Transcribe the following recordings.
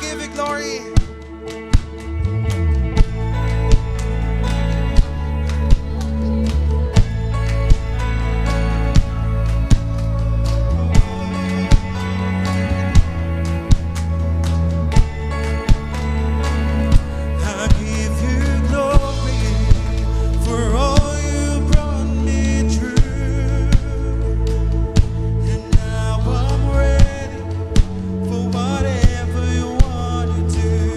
give you glory. I give you glory for all you brought me through. And now I'm ready for whatever you want to do.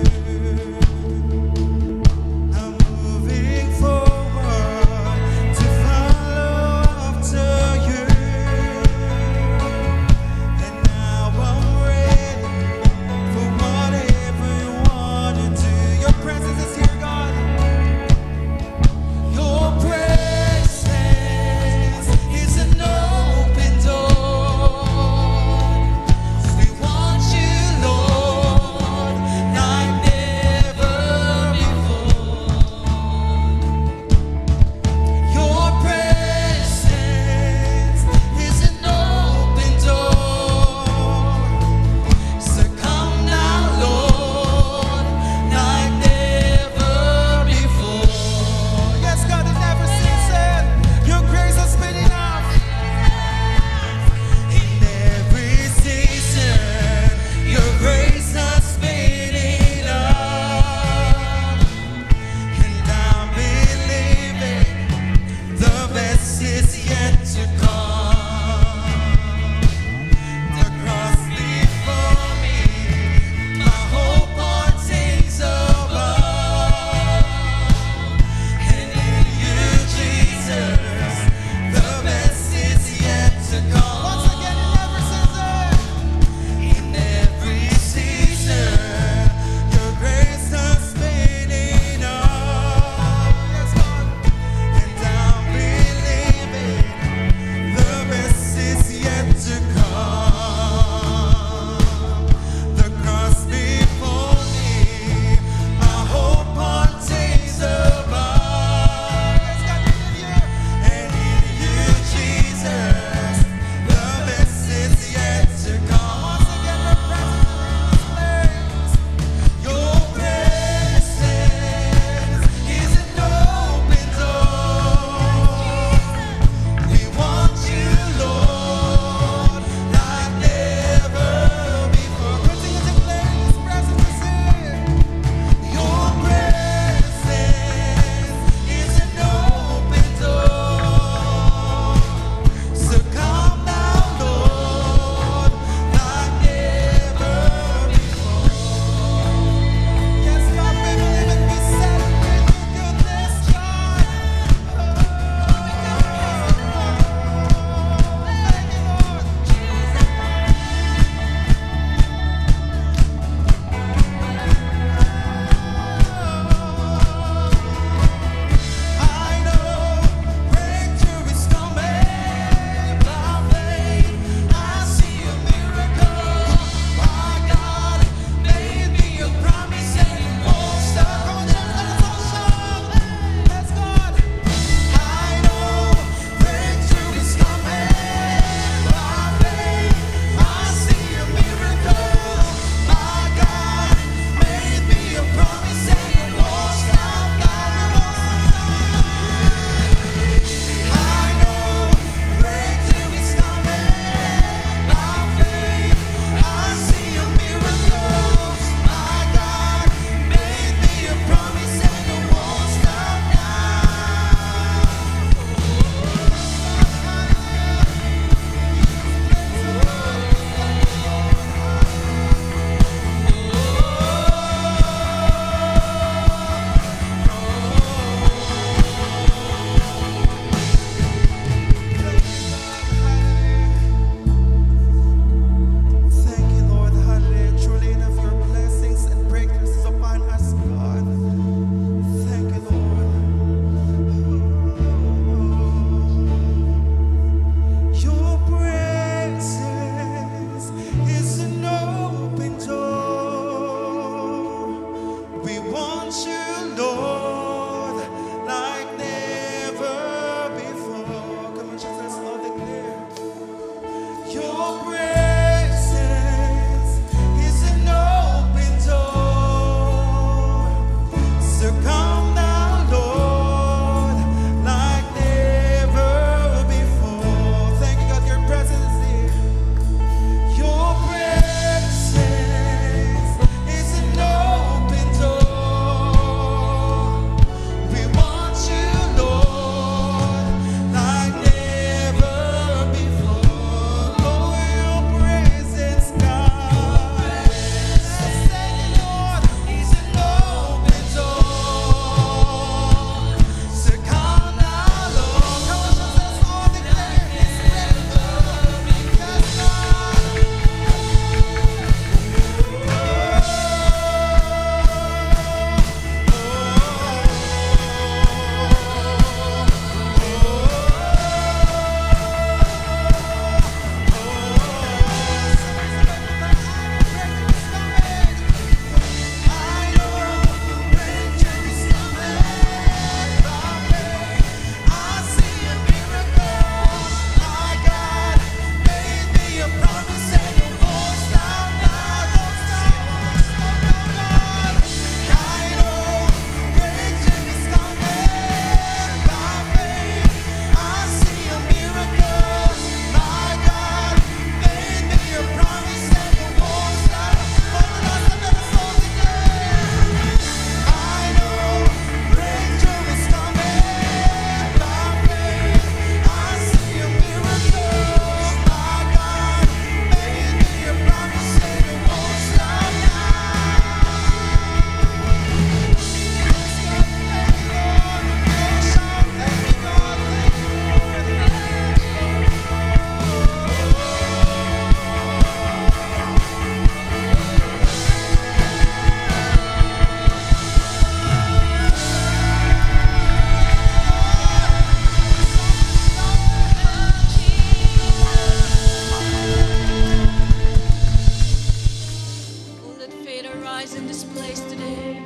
faith arise in this place today.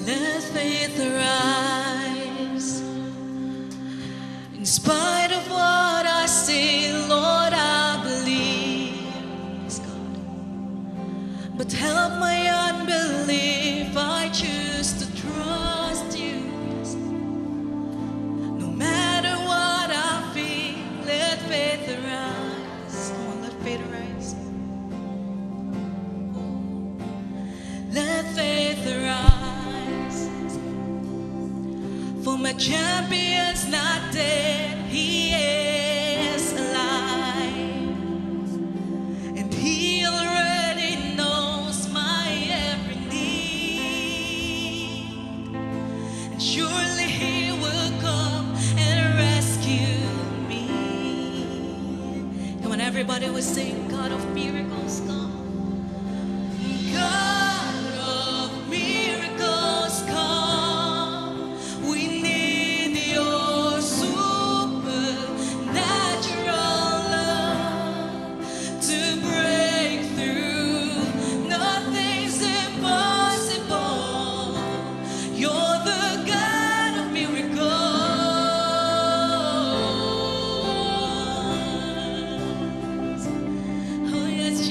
Let faith arise. In spite of what I see, Lord, I believe. Yes, God. But help my unbelief. I choose to trust you. Yes. No matter what I feel, let faith arise. Come on, let faith arise. Let faith arise. For my champion's not dead, he is alive. And he already knows my every need. And surely he will come and rescue me. Come on, everybody will sing, God of miracles, come. God of miracles, come. We need your supernatural love to break through. Nothing's impossible. You're the God of miracles. Oh yes,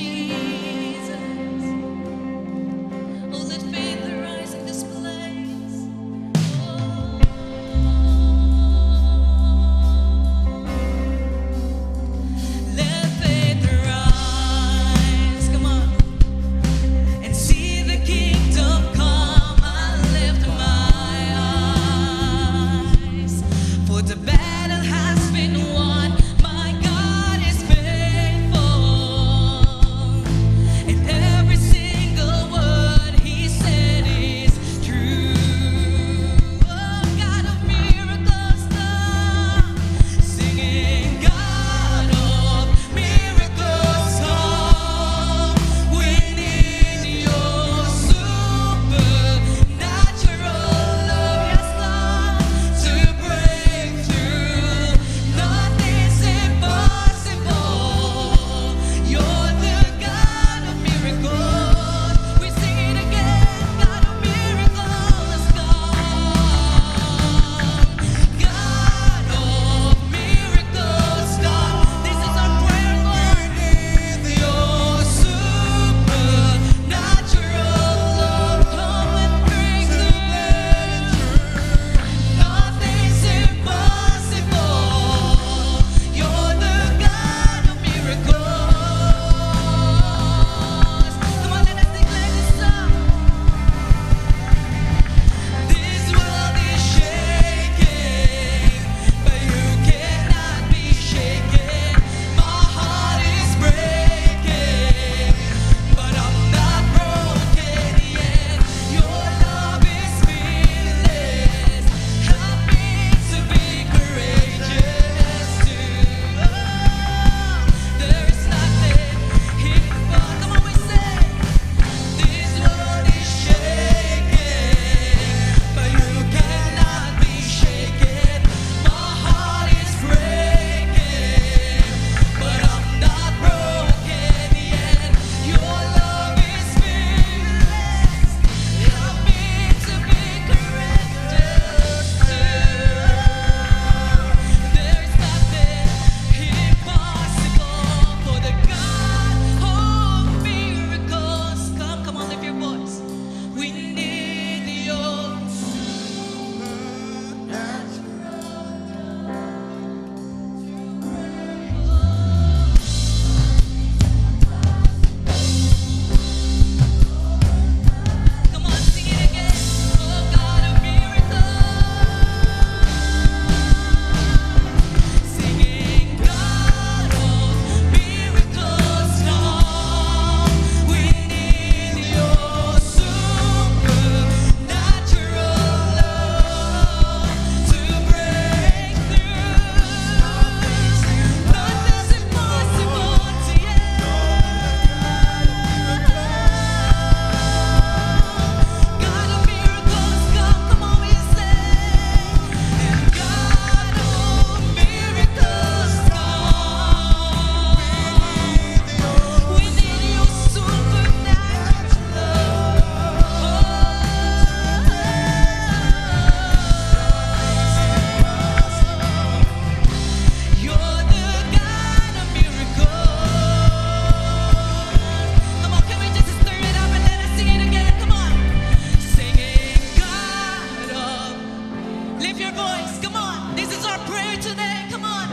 Lift your voice. Come on. This is our prayer today. Come on.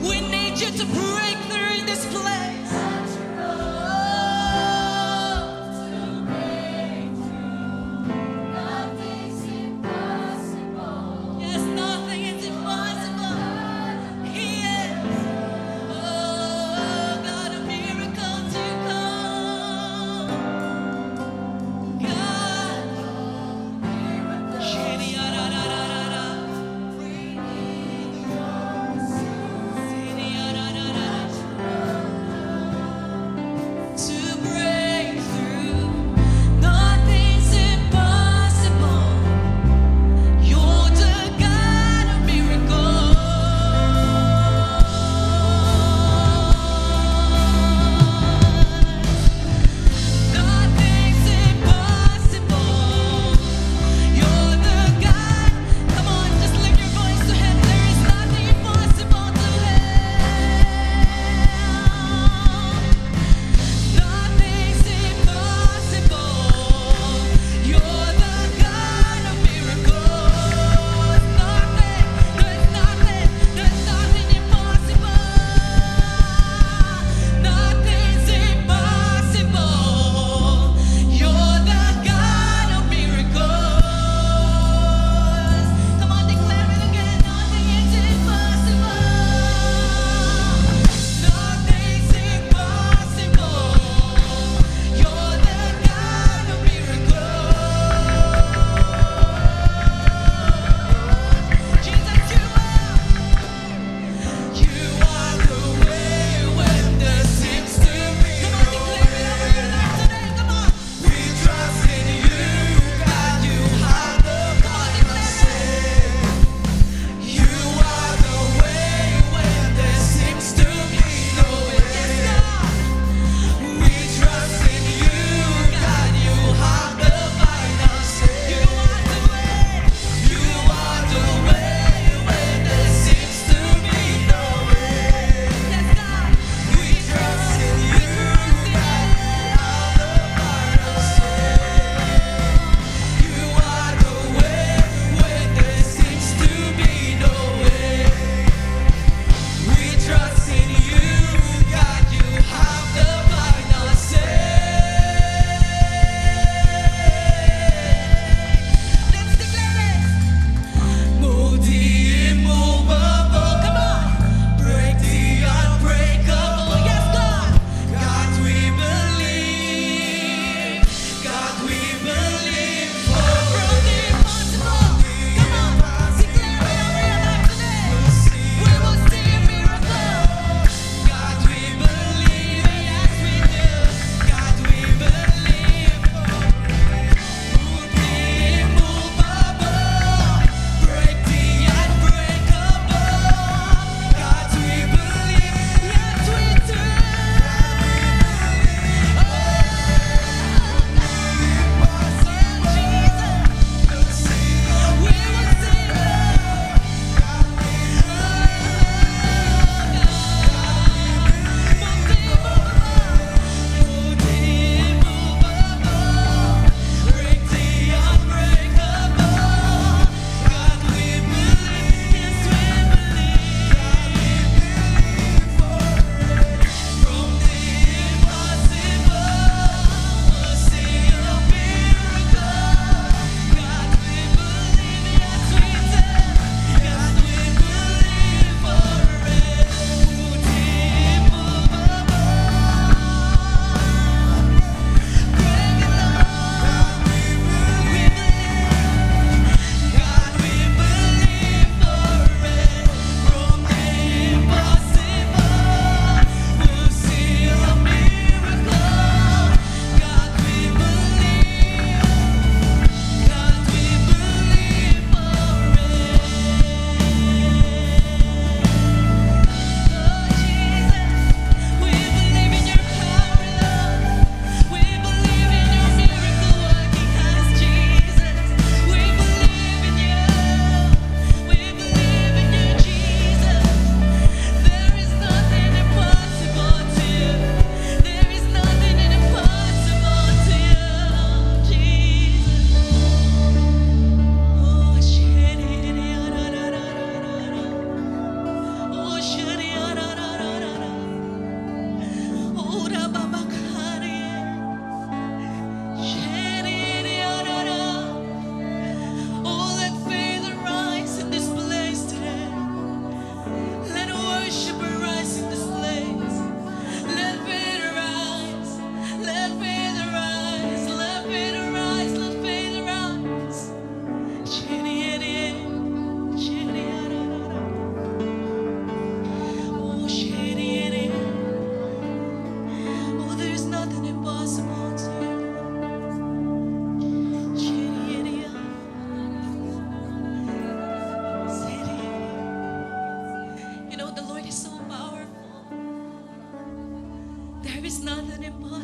We need you to break through in this place. Yes, nothing is impossible. He is. Oh, God, a miracle to come. God. Shedi-ya-da-da-da-da-da. Shedi-ya-da-da-da.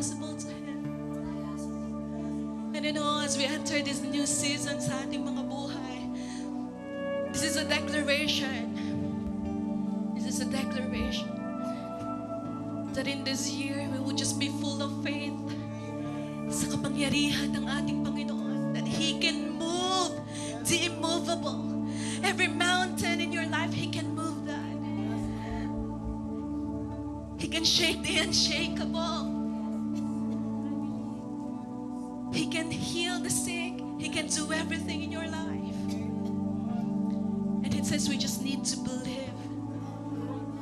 impossible to Him. And you know, as we enter this new season sa ating mga buhay, this is a declaration. This is a declaration that in this year, we will just be full of faith sa kapangyarihan ng ating Panginoon, that He can move the immovable. Every mountain in your life, He can move that. He can shake the unshakable. He can heal the sick. He can do everything in your life. And it says we just need to believe.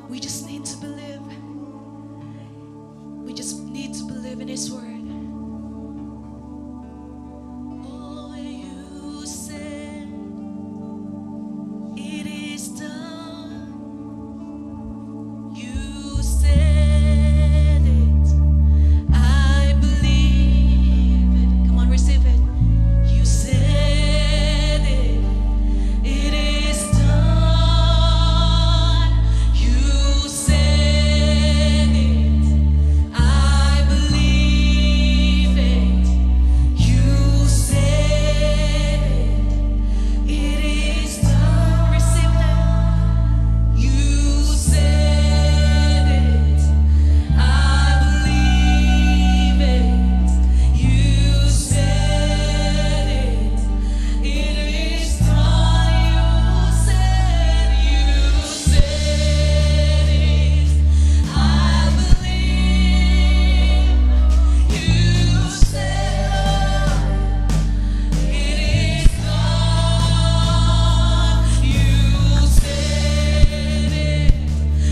We just need to believe. We just need to believe in His word. Oh, you said it is done. You said it. I believe it. Come on, receive it. You said it. It is done. You said it. I believe it. You said it. It is done. Receive that. You said it. I believe it. You said it. It is done. You said it. I believe. You said it is done. You said it,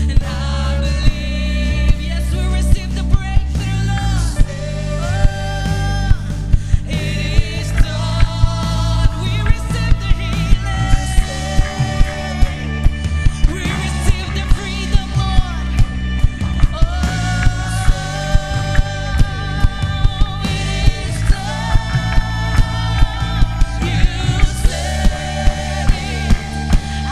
and I believe. Yes, we receive the breakthrough, Lord. Oh, it is done. We receive the healing. We receive the freedom, Lord. Oh, it is done. You said it. I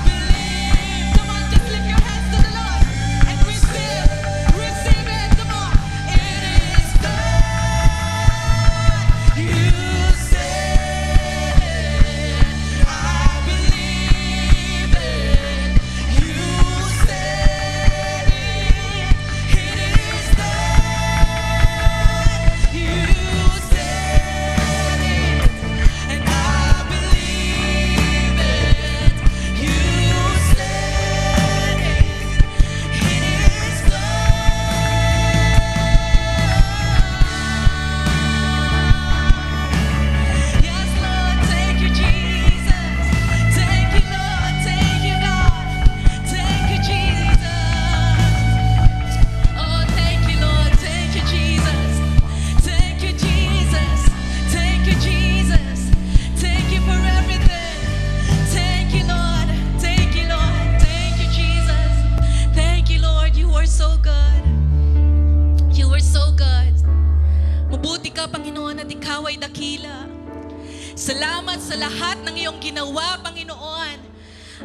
believe. Come on, just lift your hands to the Lord and receive. Receive it. Come on. It is done. You said it. I believe it. You said it. It is done. You said it. And I believe it. You said it. It is done. Yes, Lord, thank you, Jesus. Thank you, Lord. Thank you, God. Thank you, Jesus. Oh, thank you, Lord. Thank you, Jesus. Thank you, Jesus. Thank you, Jesus. Thank you for everything. Thank you, Lord. Thank you, Lord. Thank you, Jesus. Thank you, Lord. You are so good. You are so good. Mabuti ka, Panginoon, at ikaw ay dakila. Salamat sa lahat ng iyong ginawa, Panginoon.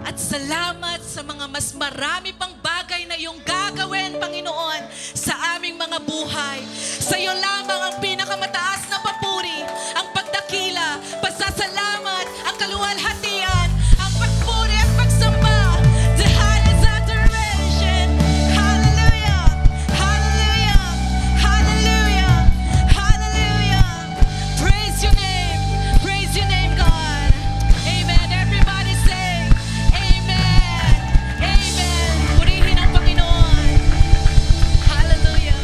At salamat sa mga mas marami pang bagay na iyong gagawin, Panginoon, sa aming mga buhay. Sa iyo lamang ang pinakamataas na papuri, ang pagdakila, pasasalamat, ang kaluwalhatian, ang pagpuri at pagsamba. The highest adoration. Hallelujah. Hallelujah. Hallelujah. Hallelujah. Praise your name. Praise your name, God. Amen. Everybody say, Amen. Amen. Purihin ang Panginoon. Hallelujah.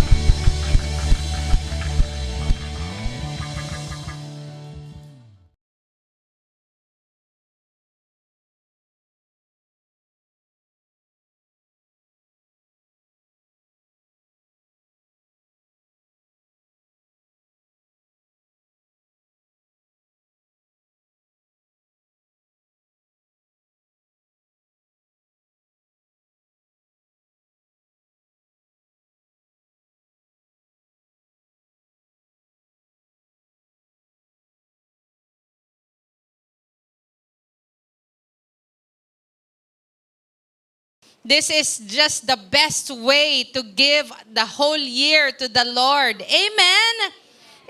This is just the best way to give the whole year to the Lord. Amen?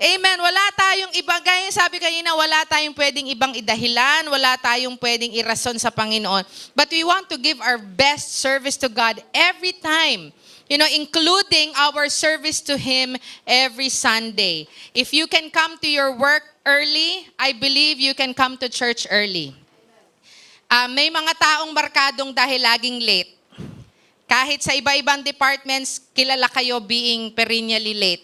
Amen. Wala tayong ibang, gaya yung sabi kanina, wala tayong pwedeng ibang idahilan, wala tayong pwedeng irason sa Panginoon. But we want to give our best service to God every time. Including our service to Him every Sunday. If you can come to your work early, I believe you can come to church early. May mga taong markadong dahil laging late. Kahit sa iba-ibang departments, kilala kayo being perennially late.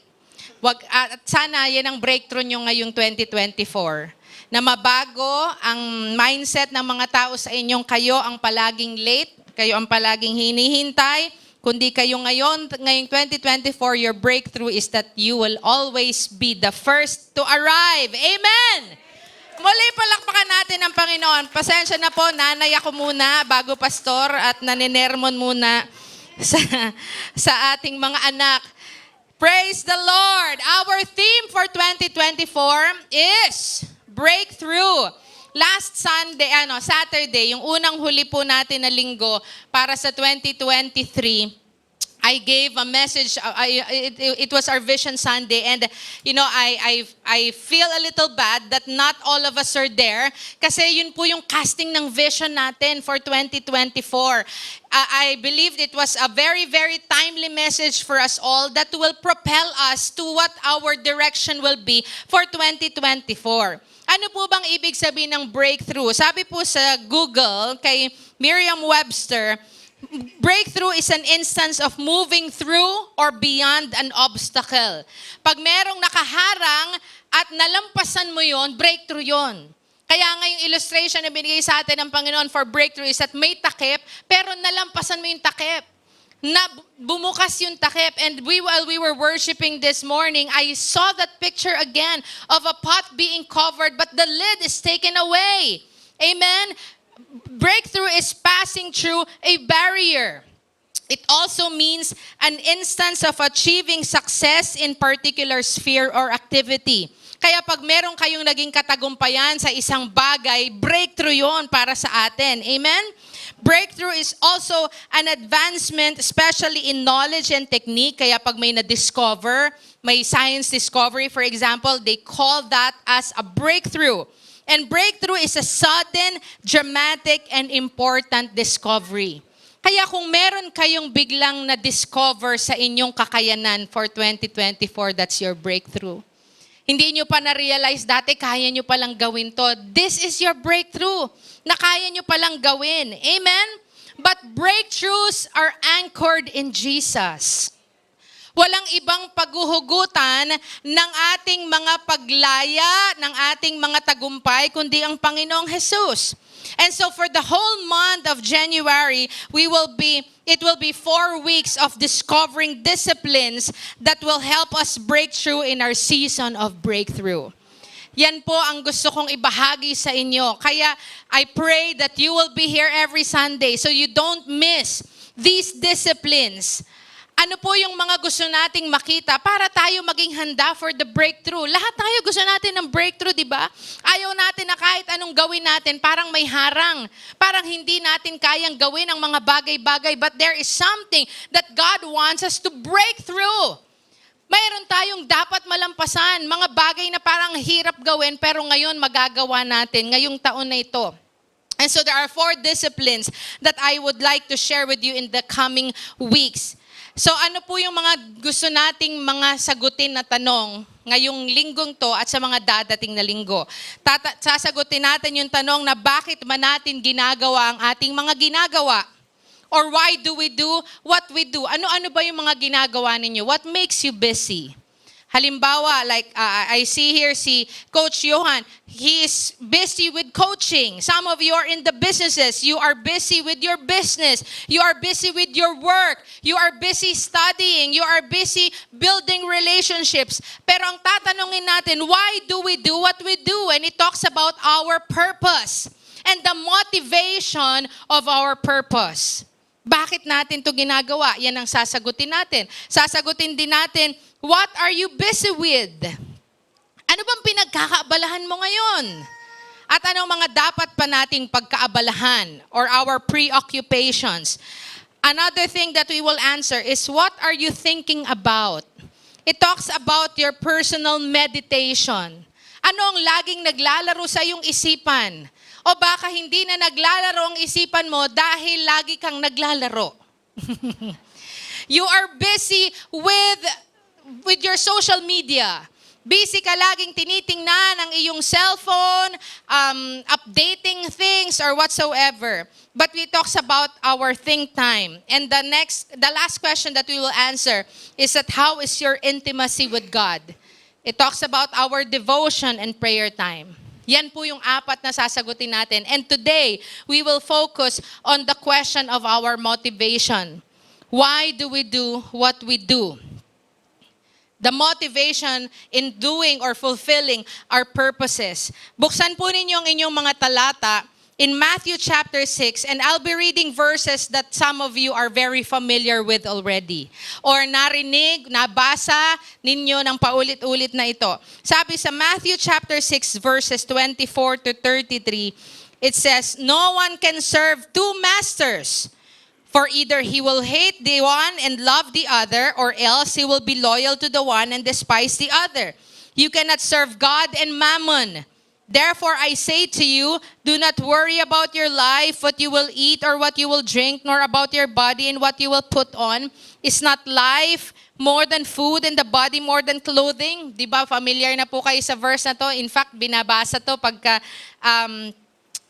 At sana yan ang breakthrough nyo ngayong 2024. Na mabago ang mindset ng mga tao sa inyong kayo ang palaging late, kayo ang palaging hinihintay. Kundi kayo ngayong 2024, your breakthrough is that you will always be the first to arrive. Amen! Muli, palakpakan natin ang Panginoon. Pasensya na po, nanay ako muna bago pastor at naninermon muna sa ating mga anak. Praise the Lord! Our theme for 2024 is breakthrough. Last Saturday, yung unang huli po natin na linggo para sa 2023, I gave a message. It was our Vision Sunday, and I feel a little bad that not all of us are there, kasi yun po yung casting ng vision natin for 2024. I believed it was a very, very timely message for us all that will propel us to what our direction will be for 2024. Ano po bang ibig sabihin ng breakthrough? Sabi po sa Google, kay Merriam-Webster, breakthrough is an instance of moving through or beyond an obstacle. Pag merong nakaharang at nalampasan mo yon, breakthrough yon. Kaya nga yung illustration na binigay sa atin ng Panginoon for breakthrough is that may takip, pero nalampasan mo yung takip. Na bumukas yung takip. And while we were worshiping this morning, I saw that picture again of a pot being covered, but the lid is taken away. Amen? Breakthrough is passing through a barrier. It also means an instance of achieving success in particular sphere or activity. Kaya pag meron kayong naging katagumpayan sa isang bagay, breakthrough yon para sa atin. Amen? Breakthrough is also an advancement, especially in knowledge and technique. Kaya pag may na-discover, may science discovery, for example, they call that as a breakthrough. And breakthrough is a sudden, dramatic, and important discovery. Kaya kung meron kayong biglang na-discover sa inyong kakayanan for 2024, that's your breakthrough. Hindi nyo pa na-realize dati, kaya nyo palang gawin to. This is your breakthrough, na kaya nyo palang gawin. Amen? But breakthroughs are anchored in Jesus. Walang ibang paghuhugutan ng ating mga paglaya, ng ating mga tagumpay, kundi ang Panginoong Jesus. And so for the whole month of January, it will be 4 weeks of discovering disciplines that will help us break through in our season of breakthrough. Yan po ang gusto kong ibahagi sa inyo. Kaya I pray that you will be here every Sunday so you don't miss these disciplines. Ano po yung mga gusto nating makita para tayo maging handa for the breakthrough? Lahat tayo gusto natin ng breakthrough, di ba? Ayaw natin na kahit anong gawin natin, parang may harang. Parang hindi natin kayang gawin ang mga bagay-bagay. But there is something that God wants us to break through. Mayroon tayong dapat malampasan. Mga bagay na parang hirap gawin, pero ngayon magagawa natin, ngayong taon na ito. And so there are 4 disciplines that I would like to share with you in the coming weeks. So ano po yung mga gusto nating mga sagutin na tanong ngayong linggong to at sa mga dadating na linggo? Sasagutin natin yung tanong na bakit man natin ginagawa ang ating mga ginagawa? Or why do we do what we do? Ano-ano ba yung mga ginagawa ninyo? What makes you busy? Halimbawa, like I see here si Coach Johan, he is busy with coaching. Some of you are in the businesses. You are busy with your business. You are busy with your work. You are busy studying. You are busy building relationships. Pero ang tatanungin natin, why do we do what we do? And it talks about our purpose and the motivation of our purpose. Bakit natin to ginagawa? Yan ang sasagutin natin. Sasagutin din natin, what are you busy with? Ano bang pinagkakaabalahan mo ngayon? At anong mga dapat pa nating pagkaabalahan or our preoccupations? Another thing that we will answer is, what are you thinking about? It talks about your personal meditation. Ano ang laging naglalaro sa iyong isipan? O baka hindi na naglalaro ang isipan mo dahil lagi kang naglalaro. You are busy with your social media. Busy ka laging tinitingnan ang iyong cellphone, updating things or whatsoever. But we talks about our think time. And the last question that we will answer is that, how is your intimacy with God? It talks about our devotion and prayer time. Yan po yung apat na sasagutin natin. And today, we will focus on the question of our motivation. Why do we do what we do? The motivation in doing or fulfilling our purposes. Buksan po ninyo ang inyong mga talata in Matthew chapter 6, and I'll be reading verses that some of you are very familiar with already. Or narinig, nabasa ninyo ng paulit-ulit na ito. Sabi sa Matthew chapter 6 verses 24 to 33, it says, "No one can serve two masters. For either he will hate the one and love the other, or else he will be loyal to the one and despise the other. You cannot serve God and mammon. Therefore I say to you, do not worry about your life, what you will eat or what you will drink, nor about your body and what you will put on. Is not life more than food and the body more than clothing?" Di ba, familiar na po kayo sa verse na to. In fact, binabasa to pagka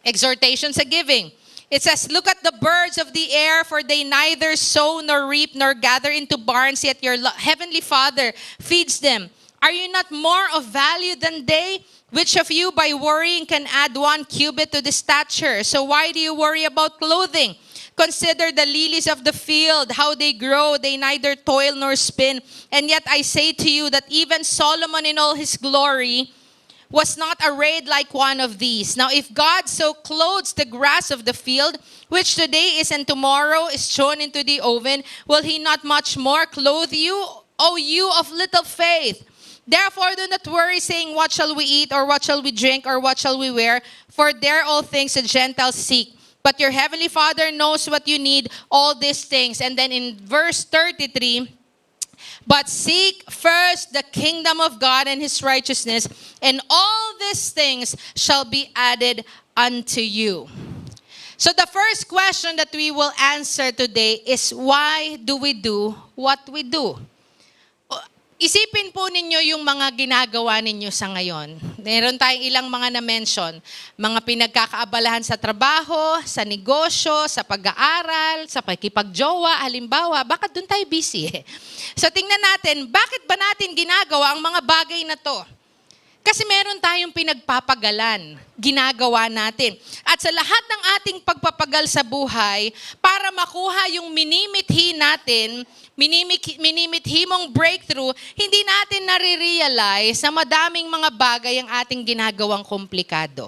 exhortation sa giving. It says, "Look at the birds of the air, for they neither sow nor reap nor gather into barns, yet your heavenly Father feeds them. Are you not more of value than they? Which of you by worrying can add 1 cubit to the stature? So why do you worry about clothing? Consider the lilies of the field, how they grow, they neither toil nor spin. And yet I say to you that even Solomon in all his glory was not arrayed like one of these. Now if God so clothes the grass of the field, which today is and tomorrow is thrown into the oven, will he not much more clothe you, O you of little faith? Therefore do not worry, saying, what shall we eat, or what shall we drink, or what shall we wear? For there all things the Gentiles seek. But your heavenly Father knows what you need, all these things." And then in verse 33, "But seek first the kingdom of God and his righteousness, and all these things shall be added unto you." So the first question that we will answer today is, why do we do what we do? Isipin po ninyo yung mga ginagawa ninyo sa ngayon. Meron tayong ilang mga na-mention. Mga pinagkakaabalahan sa trabaho, sa negosyo, sa pag-aaral, sa pakikipagjowa, halimbawa, baka doon tayo busy eh. So tingnan natin, bakit ba natin ginagawa ang mga bagay na to? Kasi meron tayong pinagpapagalan, ginagawa natin. At sa lahat ng ating pagpapagal sa buhay, para makuha yung minimithi natin, minimithi mong breakthrough, hindi natin nare-realize na madaming mga bagay ang ating ginagawang komplikado.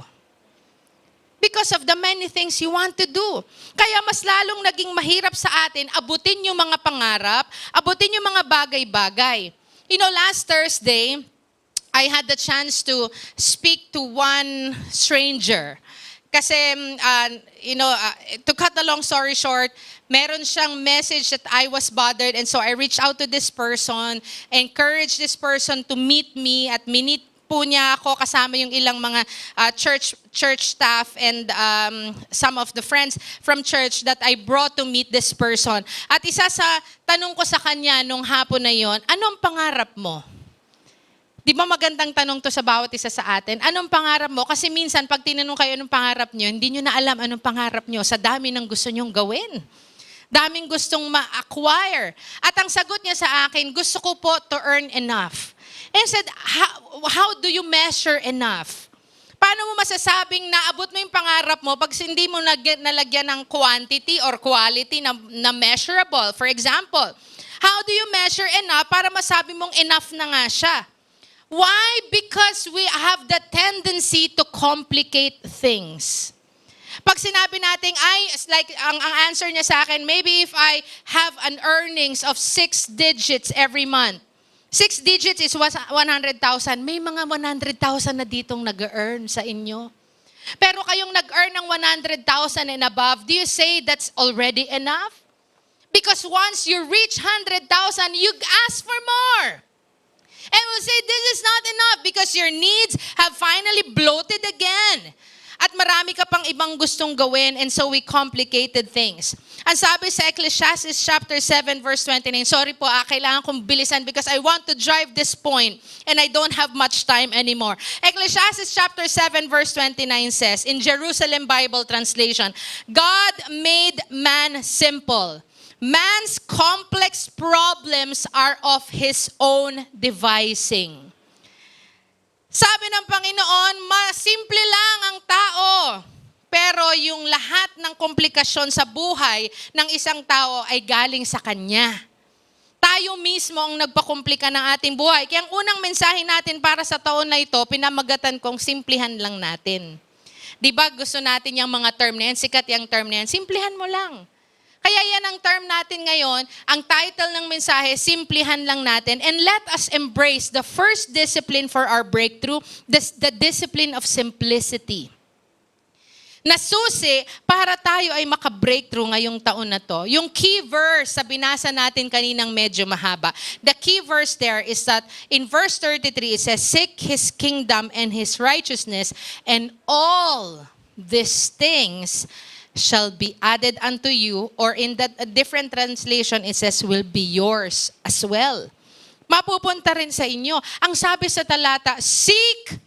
Because of the many things you want to do. Kaya mas lalong naging mahirap sa atin abutin yung mga pangarap, abutin yung mga bagay-bagay. You know, last Thursday, I had the chance to speak to one stranger. Kasi, to cut the long story short, meron siyang message that I was bothered, and so I reached out to this person, encouraged this person to meet me, at minute po niya ako kasama yung ilang mga church staff and some of the friends from church that I brought to meet this person. At isa sa tanong ko sa kanya nung hapon na yon, anong pangarap mo? Di ba magandang tanong to sa bawat isa sa atin? Anong pangarap mo? Kasi minsan, pag tinanong kayo anong pangarap nyo, hindi nyo na alam anong pangarap nyo sa dami ng gusto nyong gawin. Daming gustong ma-acquire. At ang sagot niya sa akin, gusto ko po to earn enough. And said, how do you measure enough? Paano mo masasabing naabot mo yung pangarap mo pag hindi mo nalagyan ng quantity or quality na measurable? For example, how do you measure enough para masabi mong enough na nga siya? Why? Because we have the tendency to complicate things. Pag sinabi natin, ang answer niya sa akin, maybe if I have an earnings of 6 digits every month. 6 digits is 100,000. May mga 100,000 na ditong nag-earn sa inyo. Pero kayong nag-earn ng 100,000 and above, do you say that's already enough? Because once you reach 100,000, you ask for more. And we'll say, this is not enough because your needs have finally bloated again. At marami ka pang ibang gustong gawin, and so we complicated things. Ang sabi sa Ecclesiastes chapter 7 verse 29, sorry po, kailangan kong bilisan because I want to drive this point and I don't have much time anymore. Ecclesiastes chapter 7 verse 29 says, in Jerusalem Bible translation, God made man simple. Man's complex problems are of his own devising. Sabi ng Panginoon, simple lang ang tao. Pero yung lahat ng komplikasyon sa buhay ng isang tao ay galing sa Kanya. Tayo mismo ang nagpakomplika ng ating buhay. Kaya ang unang mensahe natin para sa taon na ito, pinamagatan kong simplihan lang natin. Di ba gusto natin yung mga term na yan, sikat yung term na yan, simplihan mo lang. Kaya yan ang term natin ngayon, ang title ng mensahe, simplihan lang natin. And let us embrace the first discipline for our breakthrough, the discipline of simplicity. Na susi para tayo ay maka-breakthrough ngayong taon na to. Yung key verse sa binasa natin kaninang medyo mahaba. The key verse there is that in verse 33, it says, seek His kingdom and His righteousness, and all these things shall be added unto you, or in that a different translation, it says, will be yours as well. Mapupunta rin sa inyo. Ang sabi sa talata, seek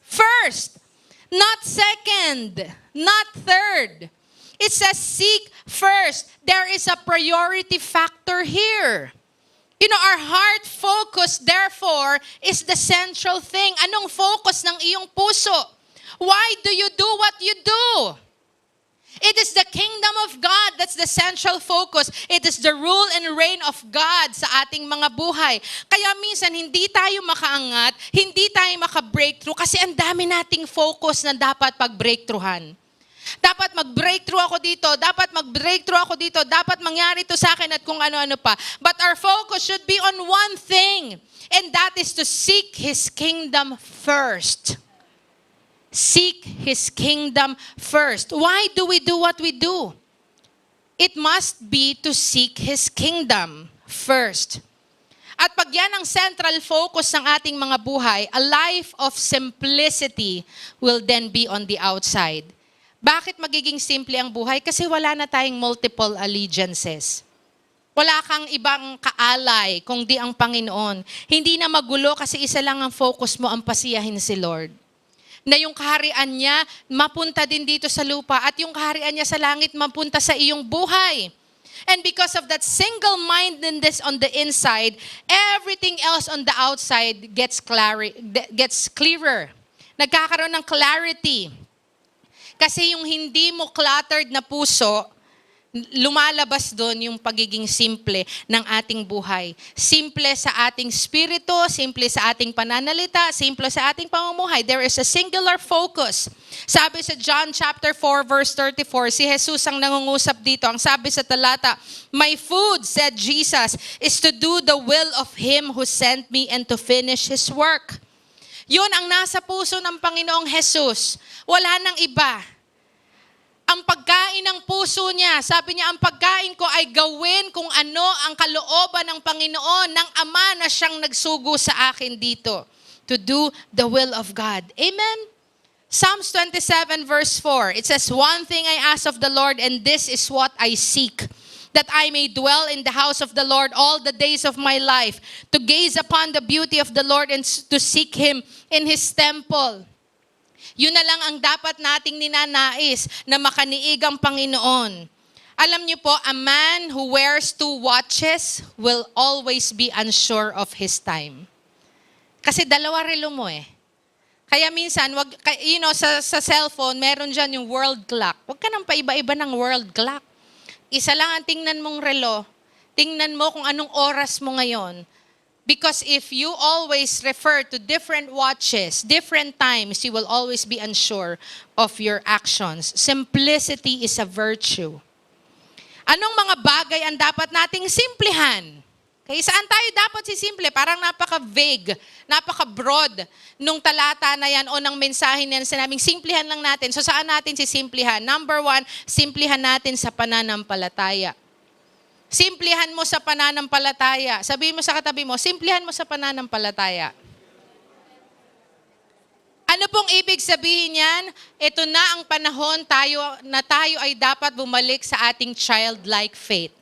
first, not second, not third. It says, seek first. There is a priority factor here. You know, our heart focus, therefore, is the central thing. Anong focus ng iyong puso? Why do you do what you do? It is the kingdom of God that's the central focus. It is the rule and reign of God sa ating mga buhay. Kaya minsan hindi tayo makaangat, hindi tayo maka-breakthrough kasi ang dami nating focus na dapat pag-breakthroughan. Dapat mag-breakthrough ako dito, dapat mag-breakthrough ako dito, dapat mangyari to sa akin at kung ano-ano pa. But our focus should be on one thing, and that is to seek His kingdom first. Seek His kingdom first. Why do we do what we do? It must be to seek His kingdom first. At pag yan ang central focus ng ating mga buhay, a life of simplicity will then be on the outside. Bakit magiging simple ang buhay? Kasi wala na tayong multiple allegiances. Wala kang ibang kaalay kung di ang Panginoon. Hindi na magulo kasi isa lang ang focus mo, ang pasiyahin si Lord. Na yung kaharian niya mapunta din dito sa lupa at yung kaharian niya sa langit mapunta sa iyong buhay. And because of that single-mindedness on the inside, everything else on the outside gets clearer. Nagkakaroon ng clarity. Kasi yung hindi mo cluttered na puso, lumalabas doon yung pagiging simple ng ating buhay. Simple sa ating spirito, simple sa ating pananalita, simple sa ating pamumuhay. There is a singular focus. Sabi sa John chapter 4 verse 34, si Jesus ang nangungusap dito. Ang sabi sa talata, my food, said Jesus, is to do the will of Him who sent me and to finish His work. Yun ang nasa puso ng Panginoong Jesus. Wala nang iba. Ang pagkain ng puso niya, sabi niya, ang pagkain ko ay gawin kung ano ang kalooban ng Panginoon, ng Ama na siyang nagsugo sa akin dito. To do the will of God. Amen? Psalms 27 verse 4, it says, one thing I ask of the Lord, and this is what I seek, that I may dwell in the house of the Lord all the days of my life, to gaze upon the beauty of the Lord and to seek Him in His temple. Yun na lang ang dapat nating ninanais na makaniig ang Panginoon. Alam niyo po, a man who wears 2 watches will always be unsure of his time. Kasi dalawa relo mo eh. Kaya minsan, sa cellphone, meron dyan yung world clock. Huwag ka nang paiba-iba ng world clock. Isa lang ang tingnan mong relo. Tingnan mo kung anong oras mo ngayon. Because if you always refer to different watches, different times, you will always be unsure of your actions. Simplicity is a virtue. Anong mga bagay ang dapat nating simplihan? Okay, saan tayo dapat sisimple? Parang napaka-vague, napaka-broad nung talata na yan o ng mensahe na yan. Sinabing, simplihan lang natin. So saan natin sisimplihan? Number 1, simplihan natin sa pananampalataya. Simplihan mo sa pananampalataya. Sabihin mo sa katabi mo, simplihan mo sa pananampalataya. Ano pong ibig sabihin yan? Ito na ang panahon tayo ay dapat bumalik sa ating childlike faith.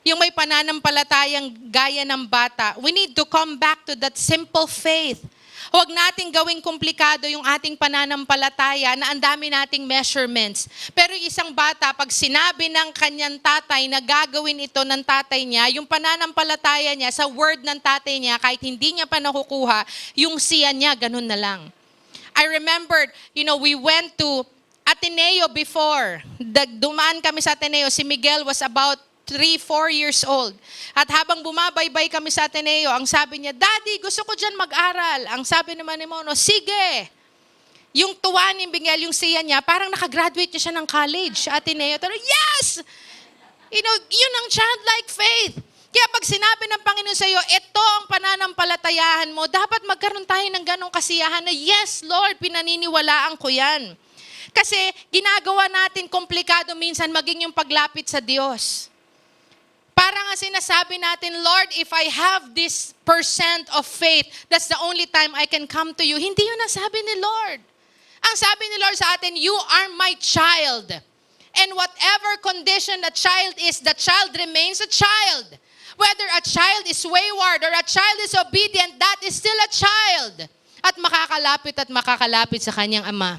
Yung may pananampalatayang gaya ng bata, we need to come back to that simple faith. Huwag nating gawing komplikado yung ating pananampalataya na ang dami nating measurements. Pero yung isang bata, pag sinabi ng kanyang tatay na gagawin ito ng tatay niya, yung pananampalataya niya sa word ng tatay niya, kahit hindi niya pa nakukuha, yung siya niya, ganun na lang. I remembered, we went to Ateneo before. Dumaan kami sa Ateneo. Si Miguel was about 3-4 years old. At habang bumabaybay kami sa Ateneo, ang sabi niya, Daddy, gusto ko dyan mag-aral. Ang sabi naman ni Mono, sige. Yung tuwa ni Miguel, yung siya niya, parang nakagraduate niya siya ng college sa Ateneo. Pero yes! Yun ang childlike faith. Kaya pag sinabi ng Panginoon sa iyo, ito ang pananampalatayahan mo, dapat magkaroon tayo ng ganong kasiyahan na, yes, Lord, pinaniniwalaan ko yan. Kasi ginagawa natin komplikado minsan maging yung paglapit sa Diyos. Parang nga sinasabi natin, Lord, if I have this percent of faith, that's the only time I can come to you. Hindi yun ang sabi ni Lord. Ang sabi ni Lord sa atin, you are my child. And whatever condition the child is, the child remains a child. Whether a child is wayward or a child is obedient, that is still a child. At makakalapit sa kanyang ama.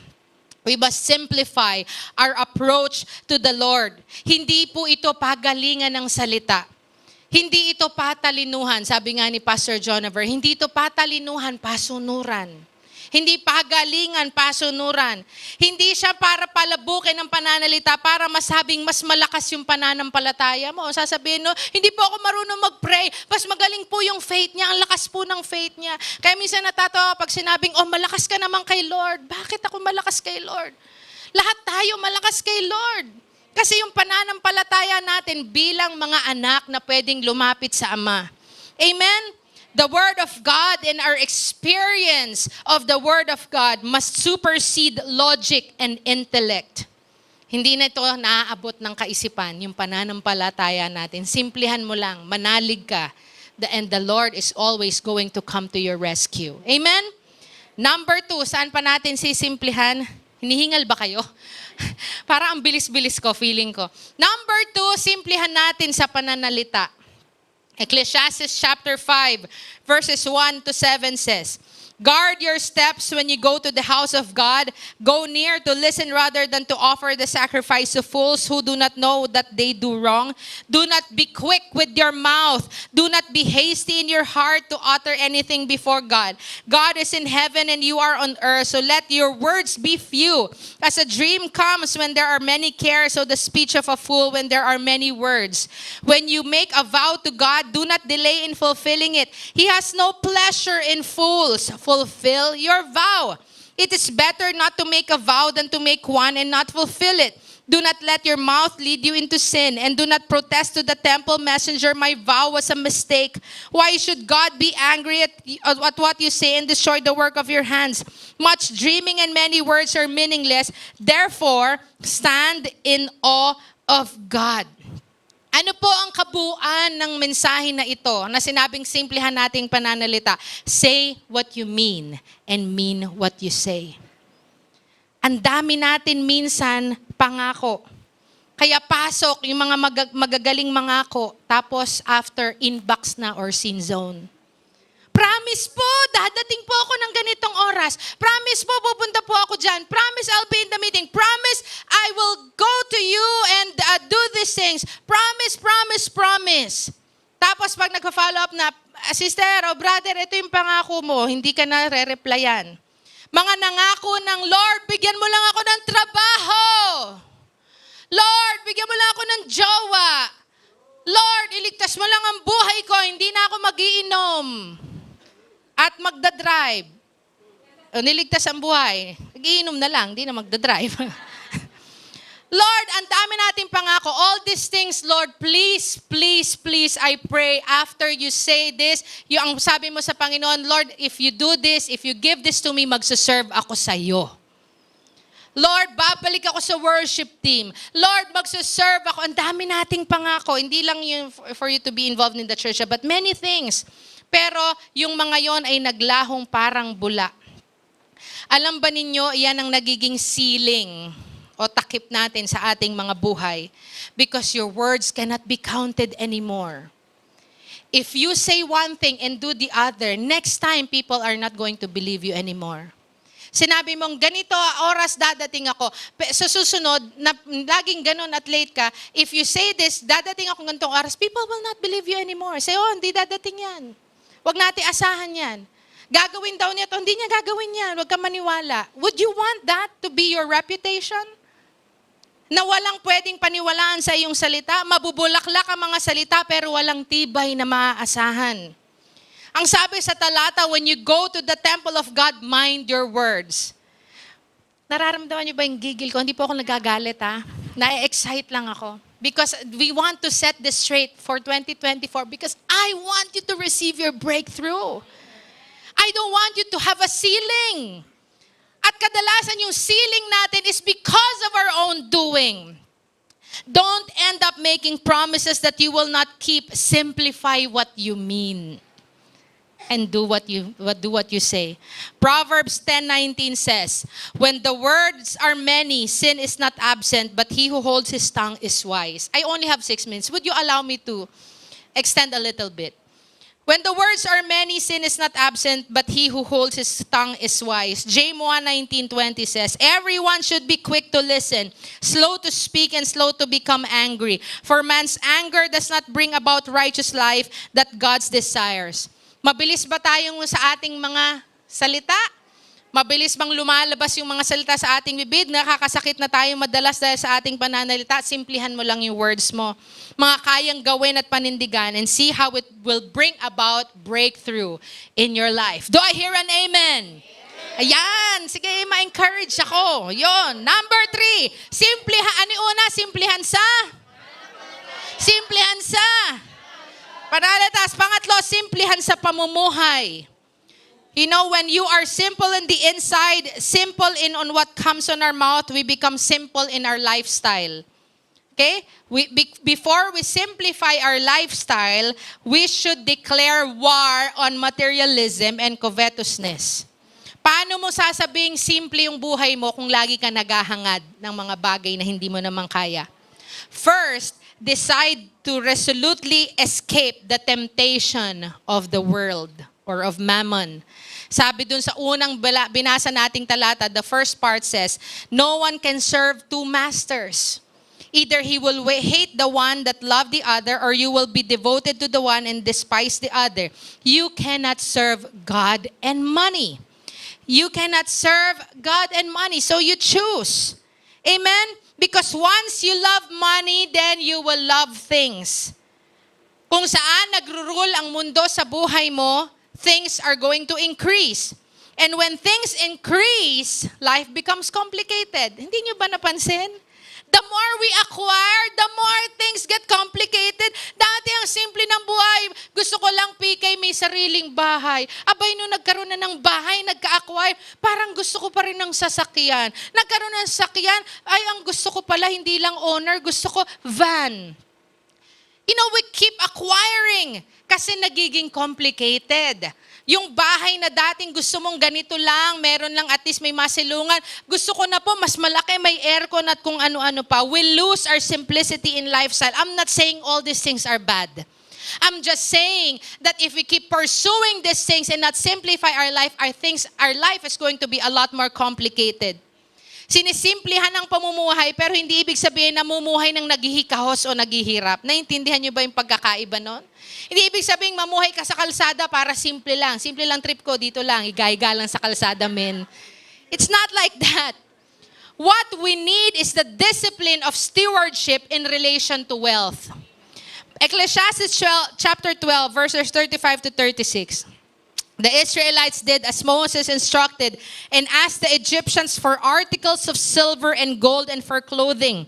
We must simplify our approach to the Lord. Hindi po ito pagalingan ng salita. Hindi ito patalinuhan. Sabi nga ni Pastor Jonaver, hindi ito patalinuhan, pasunuran. Hindi pagalingan, pasunuran. Hindi siya para palabukin ng pananalita para masabing mas malakas yung pananampalataya mo. Sasabihin, no, hindi po ako marunong mag-pray. Mas magaling po yung faith niya. Ang lakas po ng faith niya. Kaya minsan natatawa pag sinabing, malakas ka naman kay Lord. Bakit ako malakas kay Lord? Lahat tayo malakas kay Lord. Kasi yung pananampalataya natin bilang mga anak na pwedeng lumapit sa Ama. Amen? The Word of God and our experience of the Word of God must supersede logic and intellect. Hindi na ito naaabot ng kaisipan, yung pananampalataya natin. Simplihan mo lang, manalig ka, and the Lord is always going to come to your rescue. Amen? Number 2, saan pa natin sisimplihan? Hinihingal ba kayo? Parang ang bilis-bilis ko, feeling ko. Number 2, simplihan natin sa pananalita. Ecclesiastes chapter 5, verses 1 to 7 says, Guard your steps when you go to the house of God. Go near to listen rather than to offer the sacrifice of fools who do not know that they do wrong. Do not be quick with your mouth. Do not be hasty in your heart to utter anything before God. God is in heaven and you are on earth, so let your words be few. As a dream comes when there are many cares, so the speech of a fool when there are many words. When you make a vow to God, do not delay in fulfilling it. He has no pleasure in fools. Fulfill your vow. It is better not to make a vow than to make one and not fulfill it. Do not let your mouth lead you into sin, and do not protest to the temple messenger, my vow was a mistake. Why should God be angry at what you say and destroy the work of your hands? Much dreaming and many words are meaningless. Therefore, stand in awe of God. Ano po ang kabuuan ng mensahe na ito na sinabing simplihan nating pananalita? Say what you mean and mean what you say. Ang dami natin minsan pangako. Kaya pasok yung mga magagaling mangako, tapos after inbox na or sin zone. Promise po, dadating po ako ng ganitong oras. Promise po, pupunta po ako dyan. Promise, I'll be in the meeting. Promise, I will go to you and do these things. Promise, promise, promise. Tapos pag nagpa-follow up na, sister o brother, ito yung pangako mo, hindi ka na re-replyan. Mga nangako ng Lord, bigyan mo lang ako ng trabaho. Lord, bigyan mo lang ako ng jowa. Lord, iligtas mo lang ang buhay ko, hindi na ako mag-iinom. At magdadrive. Niligtas ang buhay. Nag-iinom na lang, di na magdadrive. Lord, ang dami nating pangako. All these things, Lord, please, please, please, I pray, after you say this, yung sabi mo sa Panginoon, Lord, if you do this, if you give this to me, magsuserve ako sa iyo. Lord, babalik ako sa worship team. Lord, magsuserve ako. Ang dami nating pangako. Hindi lang yun for you to be involved in the church, but many things. Pero yung mga yon ay naglahong parang bula. Alam ba ninyo, yan ang nagiging ceiling o takip natin sa ating mga buhay. Because your words cannot be counted anymore. If you say one thing and do the other, next time people are not going to believe you anymore. Sinabi mong, ganito oras dadating ako. Sa susunod, laging ganun at late ka, if you say this, dadating ako ganitong oras, people will not believe you anymore. Say, oh, hindi dadating yan. Huwag natin asahan yan. Gagawin daw niya to, hindi niya gagawin yan. Huwag ka maniwala. Would you want that to be your reputation? Na walang pwedeng paniwalaan sa iyong salita, mabubulaklak ang mga salita pero walang tibay na maaasahan. Ang sabi sa talata, when you go to the temple of God, mind your words. Nararamdaman niyo ba yung gigil ko? Hindi po ako nagagalit ha. Na-excite lang ako. Because we want to set this straight for 2024 because I want you to receive your breakthrough. I don't want you to have a ceiling. At kadalasan yung ceiling natin is because of our own doing. Don't end up making promises that you will not keep. Simplify what you mean. And do what you say. Proverbs 10:19 says, when the words are many, sin is not absent, but he who holds his tongue is wise. I only have 6 minutes. Would you allow me to extend a little bit? When the words are many, sin is not absent, but he who holds his tongue is wise. James 1:19-20 says, everyone should be quick to listen, slow to speak, and slow to become angry. For man's anger does not bring about righteous life that God's desires. Mabilis ba tayong sa ating mga salita? Mabilis bang lumalabas yung mga salita sa ating bibig? Nakakasakit na tayo madalas dahil sa ating pananalita. Simplihan mo lang yung words mo. Mga kayang gawin at panindigan and see how it will bring about breakthrough in your life. Do I hear an amen? Ayan, sige, ma-encourage ako. Yon. Number 3, ano yung una? Simplihan sa? Simplihan sa? Panalatas, pangatlo, simplihan sa pamumuhay. You know, when you are simple in the inside, simple on what comes on our mouth, we become simple in our lifestyle. Okay? Before we simplify our lifestyle, we should declare war on materialism and covetousness. Paano mo sasabing simple yung buhay mo kung lagi ka naghahangad ng mga bagay na hindi mo naman kaya? First, decide to resolutely escape the temptation of the world or of mammon. Sabi dun sa unang binasa nating talata, the first part says, no one can serve two masters. Either he will hate the one that love the other, or you will be devoted to the one and despise the other. You cannot serve God and money. You cannot serve God and money, so you choose. Amen? Because once you love money, then you will love things. Kung saan nagro-rule ang mundo sa buhay mo, things are going to increase. And when things increase, life becomes complicated. Hindi nyo ba napansin? The more we acquire, the more things get complicated. Dati ang simple ng buhay, gusto ko lang PK, may sariling bahay. Abay, nung nagkaroon na ng bahay, nagka-acquire, parang gusto ko pa rin ng sasakyan. Nagkaroon ng sasakyan, ay ang gusto ko pala, hindi lang owner, gusto ko van. You know, we keep acquiring kasi nagiging complicated. Yung bahay na dating gusto mong ganito lang, meron lang at least may masilungan, gusto ko na po mas malaki, may aircon at kung ano-ano pa. We lose our simplicity in lifestyle. I'm not saying all these things are bad. I'm just saying that if we keep pursuing these things and not simplify our life, our life is going to be a lot more complicated. Sinisimplihan ang pamumuhay pero hindi ibig sabihin na mumuhay ng naghihikahos o naghihirap. Naintindihan niyo ba yung pagkakaiba nun? Hindi ibig sabihin mamuhay ka sa kalsada para simple lang. Simple lang trip ko, dito lang, higa-higa lang sa kalsada, men. It's not like that. What we need is the discipline of stewardship in relation to wealth. Ecclesiastes chapter 12, verses 35 to 36. The Israelites did as Moses instructed and asked the Egyptians for articles of silver and gold and for clothing.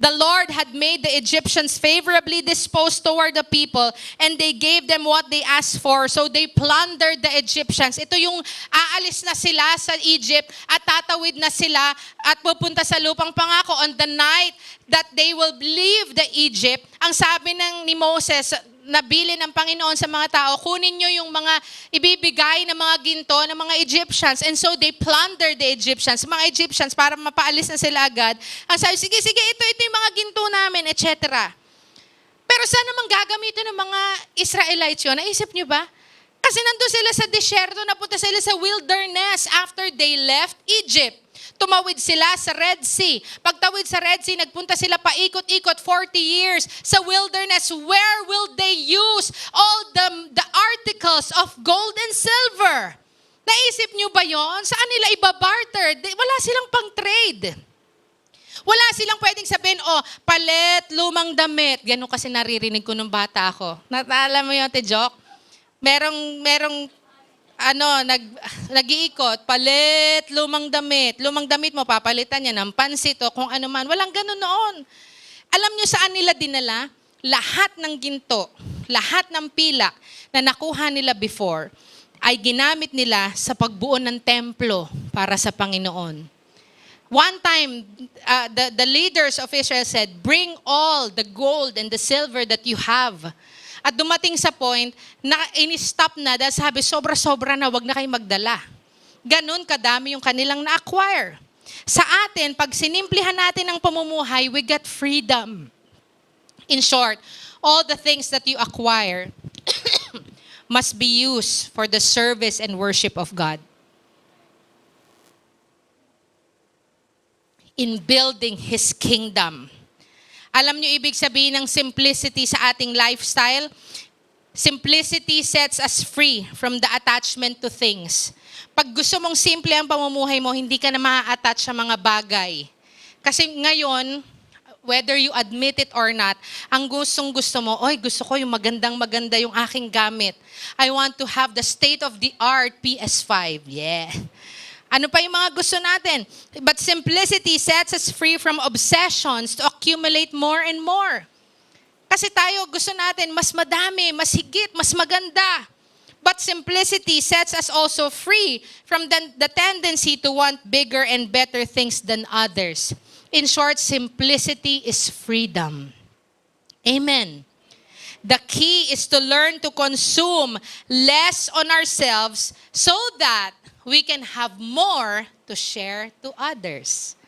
The Lord had made the Egyptians favorably disposed toward the people, and they gave them what they asked for. So they plundered the Egyptians. Ito yung aalis na sila sa Egypt at tatawid na sila at pupunta sa lupang pangako. On the night that they will leave the Egypt, ang sabi ni Moses, nabili ng Panginoon sa mga tao, kunin nyo yung mga ibibigay ng mga ginto ng mga Egyptians. And so they plundered the Egyptians. Mga Egyptians, para mapaalis na sila agad. Ang sabi, sige, ito yung mga ginto namin, etc. Pero saan naman gagamitin ng mga Israelites yun? Naisip nyo ba? Kasi nandun sila sa disyerto, napunta sila sa wilderness after they left Egypt. Tumawid sila sa Red Sea. Pagtawid sa Red Sea, nagpunta sila paikot-ikot 40 years sa wilderness. Where will they use all the articles of gold and silver? Naisip nyo ba yon? Saan nila ibabarter? Wala silang pang-trade. Wala silang pwedeng sabihin, palit, lumang damit. Ganun kasi naririnig ko nung bata ako. Natala mo yun, te Joke? Merong nag-iikot, palit, lumang damit. Lumang damit mo, papalitan niya ng pansit o kung ano man. Walang ganun noon. Alam niyo saan nila dinala? Lahat ng ginto, lahat ng pilak na nakuha nila before, ay ginamit nila sa pagbuo ng templo para sa Panginoon. One time, the leaders of Israel said, bring all the gold and the silver that you have. At dumating sa point na in-stop na dahil sabi, sobra-sobra na, wag na kayo magdala. Ganun kadami yung kanilang na-acquire. Sa atin, pag sinimplihan natin ang pamumuhay, we get freedom. In short, all the things that you acquire must be used for the service and worship of God. In building His kingdom. Alam niyo ibig sabihin ng simplicity sa ating lifestyle? Simplicity sets us free from the attachment to things. Pag gusto mong simple ang pamumuhay mo, hindi ka na ma-attach sa mga bagay. Kasi ngayon, whether you admit it or not, ang gusto mo, gusto ko yung maganda yung aking gamit. I want to have the state-of-the-art PS5. Yeah. Ano pa yung mga gusto natin? But simplicity sets us free from obsessions to accumulate more and more. Kasi tayo gusto natin mas madami, mas higit, mas maganda. But simplicity sets us also free from the tendency to want bigger and better things than others. In short, simplicity is freedom. Amen. The key is to learn to consume less on ourselves so that we can have more to share to others.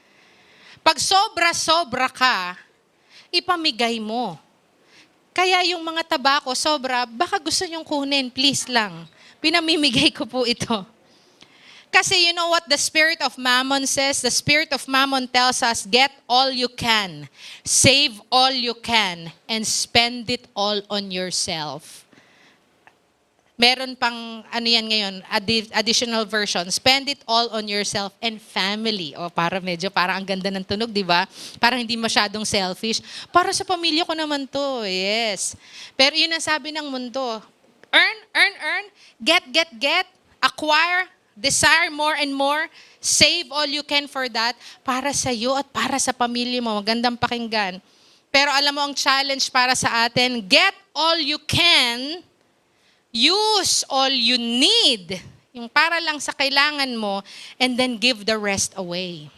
Pag sobra-sobra ka, ipamigay mo. Kaya yung mga tabako, sobra, baka gusto nyong kunin, please lang. Pinamimigay ko po ito. Kasi you know what the spirit of mammon says? The spirit of mammon tells us, get all you can, save all you can, and spend it all on yourself. Meron pang, yan ngayon, additional version. Spend it all on yourself and family. Parang ang ganda ng tunog, di ba? Parang hindi masyadong selfish. Para sa pamilya ko naman to, yes. Pero yun ang sabi ng mundo. Earn, get, acquire, desire more and more, save all you can for that, para sa iyo at para sa pamilya mo. Magandang pakinggan. Pero alam mo ang challenge para sa atin, get all you can, use all you need, yung para lang sa kailangan mo, and then give the rest away.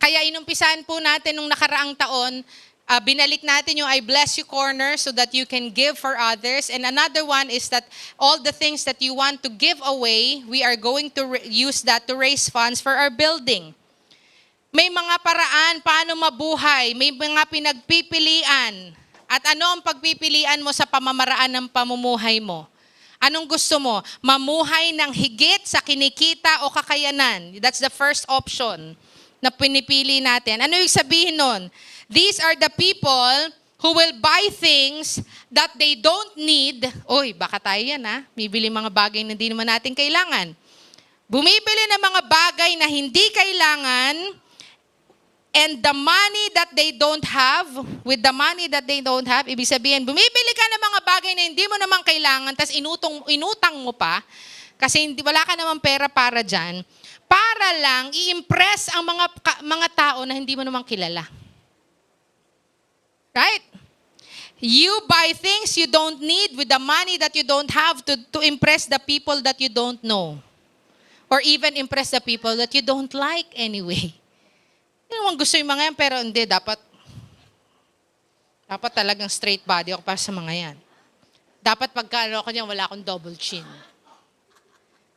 Kaya inumpisahan po natin nung nakaraang taon, binalik natin yung I Bless You Corner so that you can give for others. And another one is that all the things that you want to give away, we are going to use that to raise funds for our building. May mga paraan paano mabuhay, may mga pinagpipilian. At ano ang pagpipilian mo sa pamamaraan ng pamumuhay mo? Anong gusto mo? Mamuhay ng higit sa kinikita o kakayanan? That's the first option na pinipili natin. Ano yung sabihin nun? These are the people who will buy things that they don't need. Baka tayo yan bibili mga bagay na hindi naman natin kailangan. Bumibili ng mga bagay na hindi kailangan. And the money that they don't have, with the money that they don't have, ibig sabihin, bumibili ka ng mga bagay na hindi mo naman kailangan, tas inutang mo pa, kasi wala ka naman pera para dyan, para lang i-impress ang mga tao na hindi mo naman kilala. Right? You buy things you don't need with the money that you don't have to impress the people that you don't know. Or even impress the people that you don't like anyway. Yun naman gusto yung mga yan, pero hindi, dapat talagang straight body ako para sa mga yan. Dapat pagka ano ko niyan, wala akong double chin.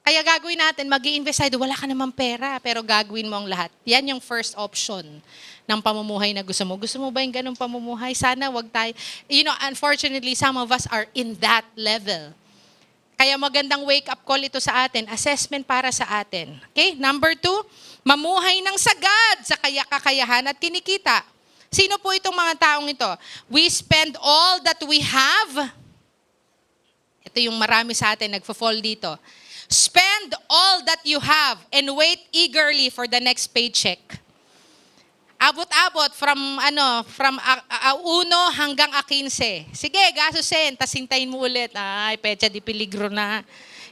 Kaya gagawin natin, mag-i-invest tayo, wala ka namang pera, pero gagawin mo ang lahat. Yan yung first option ng pamumuhay na gusto mo. Gusto mo ba yung ganung pamumuhay? Sana wag tayo. Unfortunately, some of us are in that level. Kaya magandang wake-up call ito sa atin, assessment para sa atin. Okay? Number 2, mamuhay ng sagad sa kakayahan at kinikita. Sino po itong mga taong ito? We spend all that we have. Ito yung marami sa atin nagfo-fall dito. Spend all that you have and wait eagerly for the next paycheck. Abot-abot from 1 hanggang 15. Sige, gasusin, tas hintayin mo ulit. Ay, pecha di peligro na.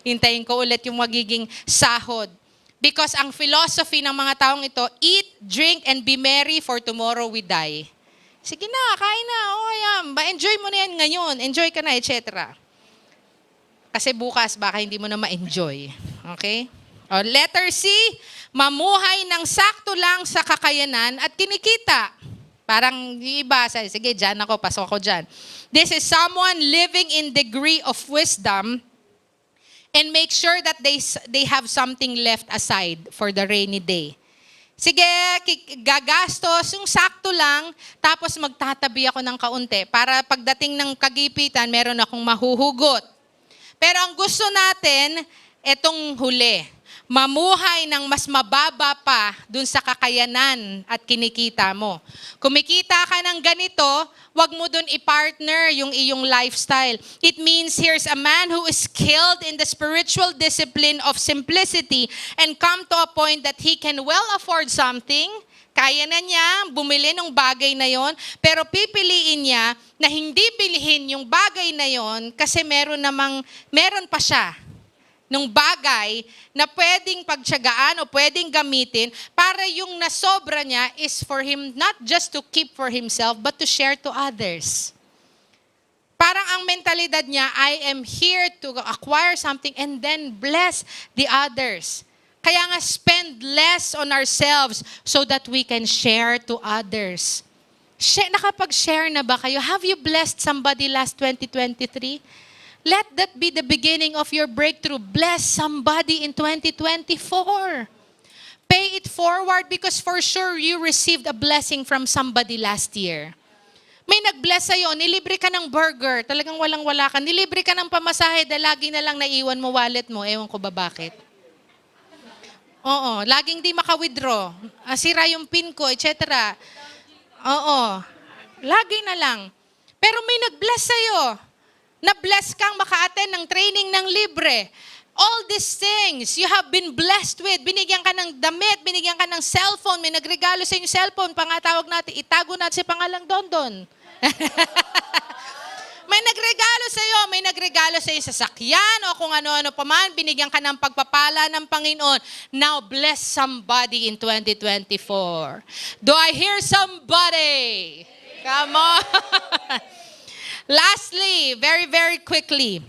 Hintayin ko ulit yung magiging sahod. Because ang philosophy ng mga taong ito, eat, drink, and be merry for tomorrow we die. Sige na, kain na. Enjoy mo na yan ngayon. Enjoy ka na, etc. Kasi bukas, baka hindi mo na ma-enjoy. Okay? O, letter C, mamuhay ng sakto lang sa kakayanan at kinikita. Parang yung iba, sige, dyan ako, pasok ako dyan. This is someone living in degree of wisdom and make sure that they have something left aside for the rainy day. Sige, gagastos, yung sakto lang, tapos magtatabi ako ng kaunti para pagdating ng kagipitan, meron akong mahuhugot. Pero ang gusto natin, etong huli, mamuhay ng mas mababa pa dun sa kakayanan at kinikita mo. Kumikita ka ng ganito, wag mo dun i-partner yung iyong lifestyle. It means here's a man who is skilled in the spiritual discipline of simplicity and come to a point that he can well afford something. Kaya na niya bumili ng bagay na yon, pero pipiliin niya na hindi bilhin yung bagay na yon kasi meron pa siya nung bagay na pwedeng pagtiyagaan o pwedeng gamitin para yung nasobra niya is for him not just to keep for himself but to share to others. Parang ang mentalidad niya, I am here to acquire something and then bless the others. Kaya nga spend less on ourselves so that we can share to others. Nakapag-share na ba kayo? Have you blessed somebody last 2023? Let that be the beginning of your breakthrough. Bless somebody in 2024. Pay it forward because for sure you received a blessing from somebody last year. May nag-bless sa'yo, nilibre ka ng burger, talagang walang-wala ka. Nilibre ka ng pamasahe dahil lagi na lang naiwan mo wallet mo. Ewan ko ba bakit. Oo, laging di maka-withdraw. Sira yung PIN ko, etc. Oo, lagi na lang. Pero may nag-bless sa'yo. Na-bless kang maka-attend ng training ng libre. All these things you have been blessed with. Binigyan ka ng damit, binigyan ka ng cellphone, may nagregalo sa yung cellphone, pangatawag natin, itago natin si pangalang Dondon. May nagregalo sa iyo, may nagregalo sa iyo sasakyan o kung ano-ano pa man, binigyan ka ng pagpapala ng Panginoon. Now bless somebody in 2024. Do I hear somebody? Come on. Lastly, very, very quickly,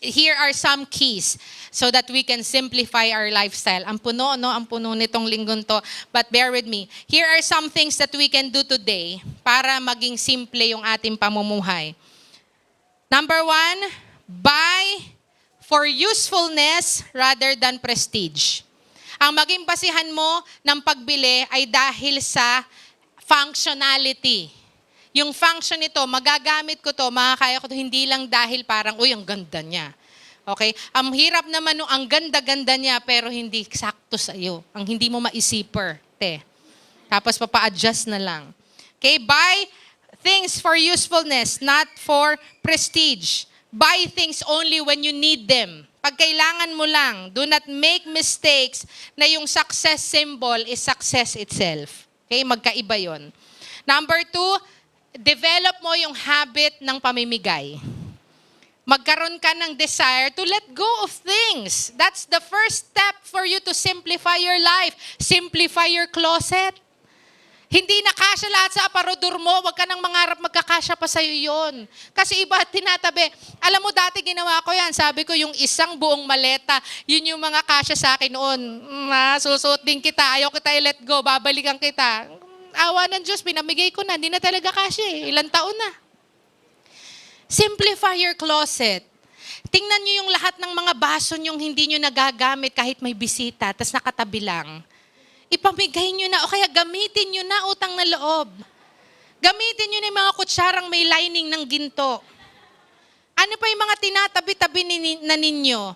here are some keys so that we can simplify our lifestyle. Ang puno nitong linggong to, but bear with me. Here are some things that we can do today para maging simple yung ating pamumuhay. Number 1, buy for usefulness rather than prestige. Ang maging basihan mo ng pagbili ay dahil sa functionality. Yung function nito, magagamit ko to, makakaya ko to, hindi lang dahil parang, uy, ang ganda niya. Okay? Ang hirap naman nung ang ganda-ganda niya, pero hindi sakto sa iyo. Ang hindi mo ma-zipper. Tapos papa-adjust na lang. Okay? Buy things for usefulness, not for prestige. Buy things only when you need them. Pag kailangan mo lang, do not make mistakes na yung success symbol is success itself. Okay? Magkaiba yon. Number 2, develop mo yung habit ng pamimigay. Magkaroon ka ng desire to let go of things. That's the first step for you to simplify your life. Simplify your closet. Hindi na kasya lahat sa aparador mo, wag ka nang mangarap magkakasya pa sa'yo yun. Kasi iba tinatabi. Alam mo, dati ginawa ko yan. Sabi ko, yung isang buong maleta, yun yung mga kasya sa akin noon. Susuot din kita, ayaw kita i-let go, babalikan kita. Awa ng Diyos, pinamigay ko na, hindi na talaga kasya eh. Ilang taon na. Simplify your closet. Tingnan nyo yung lahat ng mga baso yung hindi nyo nagagamit kahit may bisita, tas nakatabi lang. Ipamigay nyo na o kaya gamitin nyo na utang na loob. Gamitin nyo na yung mga kutsarang may lining ng ginto. Ano pa yung mga tinatabi-tabi na ninyo?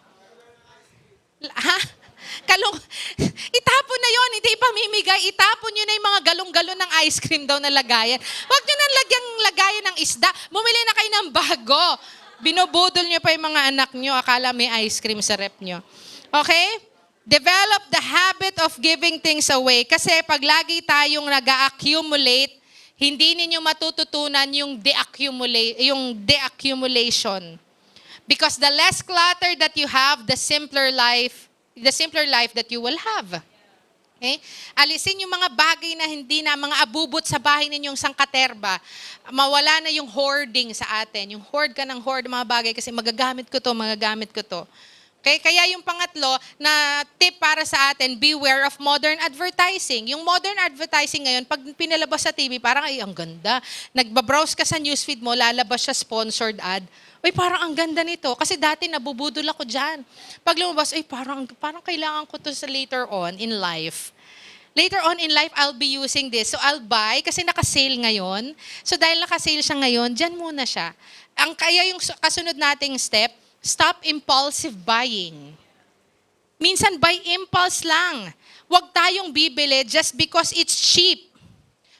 Ha? Itapon na yon, hindi ipamimigay. Itapon nyo na yung mga galong-galon ng ice cream daw na lagayan. Huwag nyo na lagayan ng isda. Bumili na kayo ng bago. Binubudol nyo pa yung mga anak nyo. Akala may ice cream sa rep nyo. Okay? Develop the habit of giving things away. Kasi pag lagi tayong nag-accumulate, hindi ninyo matututunan yung deaccumulation. Because the less clutter that you have, the simpler life that you will have. Okay? Alisin yung mga bagay na hindi na, mga abubot sa bahay ninyong sangkaterba. Mawala na yung hoarding sa atin. Yung hoard ka ng hoard mga bagay kasi magagamit ko to. Okay? Kaya yung pangatlo na tip para sa atin, beware of modern advertising. Yung modern advertising ngayon, pag pinalabas sa TV, parang ay ang ganda. Nagbabrowse ka sa newsfeed mo, lalabas siya sponsored ad. Uy, parang ang ganda nito. Kasi dati nabubudol ako dyan. Pag lumabas, ay parang kailangan ko to sa later on in life. Later on in life, I'll be using this. So I'll buy kasi naka-sale ngayon. So dahil naka-sale siya ngayon, dyan muna siya. Kaya yung kasunod nating step, stop impulsive buying. Minsan by impulse lang. Huwag tayong bibili just because it's cheap.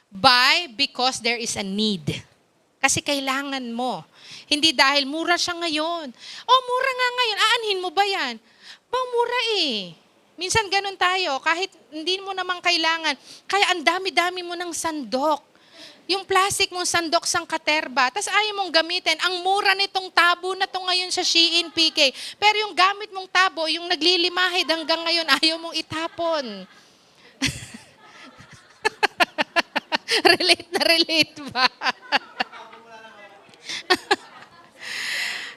Buy because there is a need. Kasi kailangan mo. Hindi dahil mura siya ngayon. Oh, mura nga ngayon. Aanhin mo ba yan? Mura eh. Minsan ganun tayo. Kahit hindi mo naman kailangan. Kaya ang dami-dami mo ng sandok. Yung plastic mong sandok sang katerba, tas ayaw mong gamitin. Ang mura nitong tabo na to ngayon sa Shein PK. Pero yung gamit mong tabo, yung naglilimahid hanggang ngayon, ayaw mong itapon. relate ba?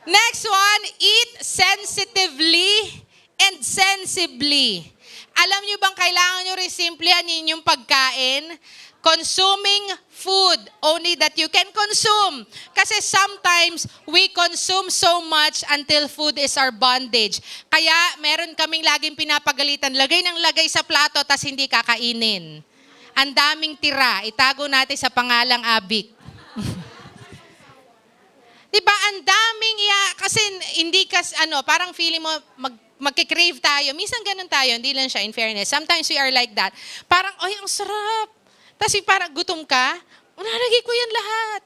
Next one, eat sensitively and sensibly. Alam nyo bang kailangan nyo rin simplihan yung pagkain? Consuming food only that you can consume. Kasi sometimes we consume so much until food is our bondage. Kaya meron kaming laging pinapagalitan, lagay ng lagay sa plato tas hindi kakainin. Ang daming tira, itago natin sa pangalang abik. Diba, ang daming kasi hindi parang feeling mo magkikrave tayo. Minsan ganun tayo, hindi lang siya in fairness. Sometimes we are like that. Parang, ay, ang sarap. Tapos parang gutom ka, unalagay ko yan lahat.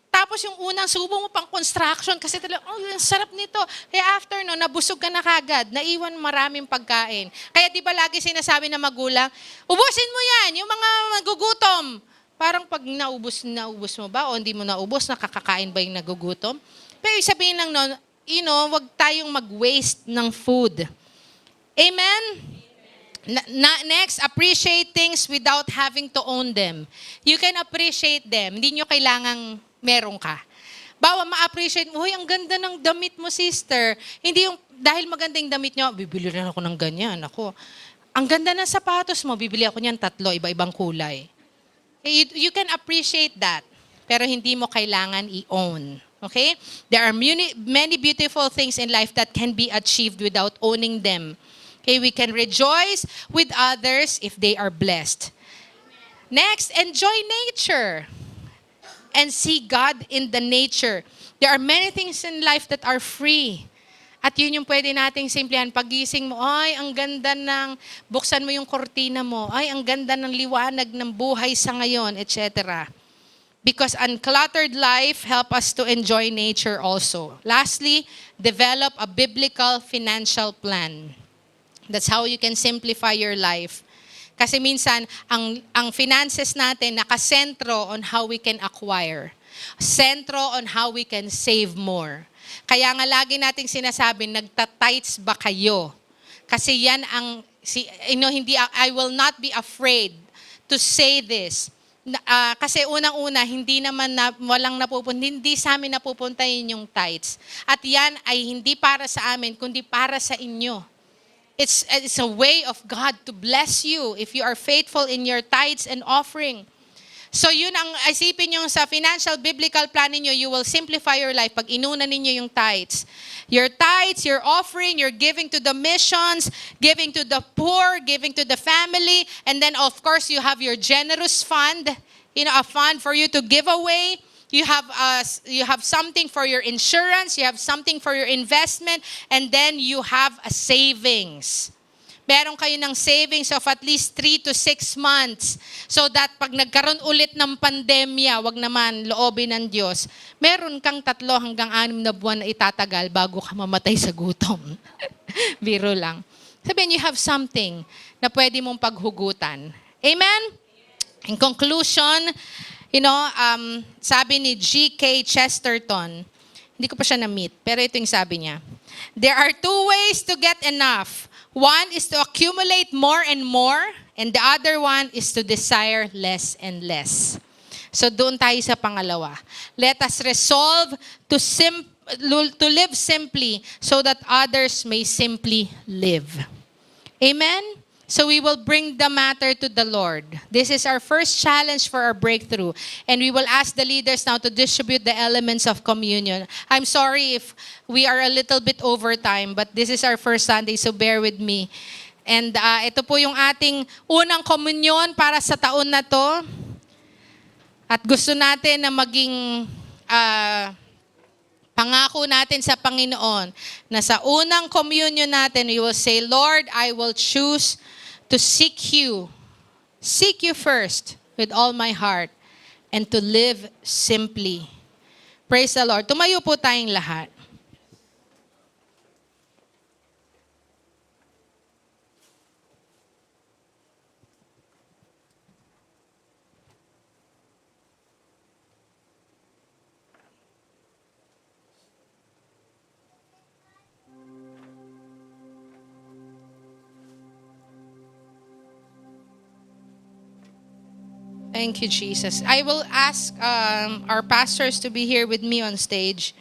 Tapos yung unang subo mo pang construction kasi talaga, oh, ang sarap nito. Kaya after no, nabusog ka na kagad, naiwan maraming pagkain. Kaya di ba lagi sinasabi ng magulang, ubusin mo yan, yung mga nagugutom. Parang pag naubos mo ba o hindi mo naubos, nakakakain ba yung nagugutom? Pero sabihin lang no, wag tayong mag-waste ng food. Amen? Next, appreciate things without having to own them. You can appreciate them. Hindi nyo kailangang meron ka. Bawa ma-appreciate mo, ang ganda ng damit mo, sister. Hindi yung, dahil maganda yung damit nyo, bibili rin ako ng ganyan. Ako, ang ganda ng sapatos mo, bibili ako niyan 3, iba-ibang kulay. You can appreciate that, pero hindi mo kailangan i-own. Okay? There are many beautiful things in life that can be achieved without owning them. Okay, we can rejoice with others if they are blessed. Next, enjoy nature and see God in the nature. There are many things in life that are free. At yun yung pwede nating simplihan. Pagising mo, ay, ang ganda ng, buksan mo yung kortina mo, ay, ang ganda ng liwanag ng buhay sa ngayon, etc. Because uncluttered life help us to enjoy nature also. Lastly, develop a biblical financial plan. That's how you can simplify your life. Kasi minsan, ang finances natin nakasentro on how we can acquire. Sentro on how we can save more. Kaya nga lagi nating sinasabi, nagtatights ba kayo? Kasi yan ang, I will not be afraid to say this. Kasi unang-una, hindi sa amin napupunta yun yung tithes. At yan ay hindi para sa amin, kundi para sa inyo. It's a way of God to bless you if you are faithful in your tithes and offering. So yun ang isipin nyo sa financial biblical plan ninyo, you will simplify your life pag inuna ninyo yung tithes. Your tithes, your offering, you're giving to the missions, giving to the poor, giving to the family, and then of course you have your generous fund, a fund for you to give away. You have something for your insurance, you have something for your investment, and then you have a savings. Meron kayo ng savings of at least 3 to 6 months. So that pag nagkaroon ulit ng pandemya, wag naman loobin ng Diyos, meron kang 3 hanggang 6 na buwan na itatagal bago ka mamatay sa gutom. Biro lang. Sabihin, you have something na pwede mong paghugutan. Amen? In conclusion, sabi ni G.K. Chesterton, hindi ko pa siya na-meet, pero ito yung sabi niya. There are 2 ways to get enough. One is to accumulate more and more, and the other one is to desire less and less. So doon tayo sa pangalawa. Let us resolve to live simply so that others may simply live. Amen? So we will bring the matter to the Lord. This is our first challenge for our breakthrough. And we will ask the leaders now to distribute the elements of communion. I'm sorry if we are a little bit over time, but this is our first Sunday, so bear with me. And ito po yung ating unang komunyon para sa taon na to. At gusto natin na maging pangako natin sa Panginoon na sa unang communion natin, we will say, Lord, I will choose to seek you first with all my heart, and to live simply. Praise the Lord. Tumayo po tayong lahat. Thank you, Jesus. I will ask our pastors to be here with me on stage.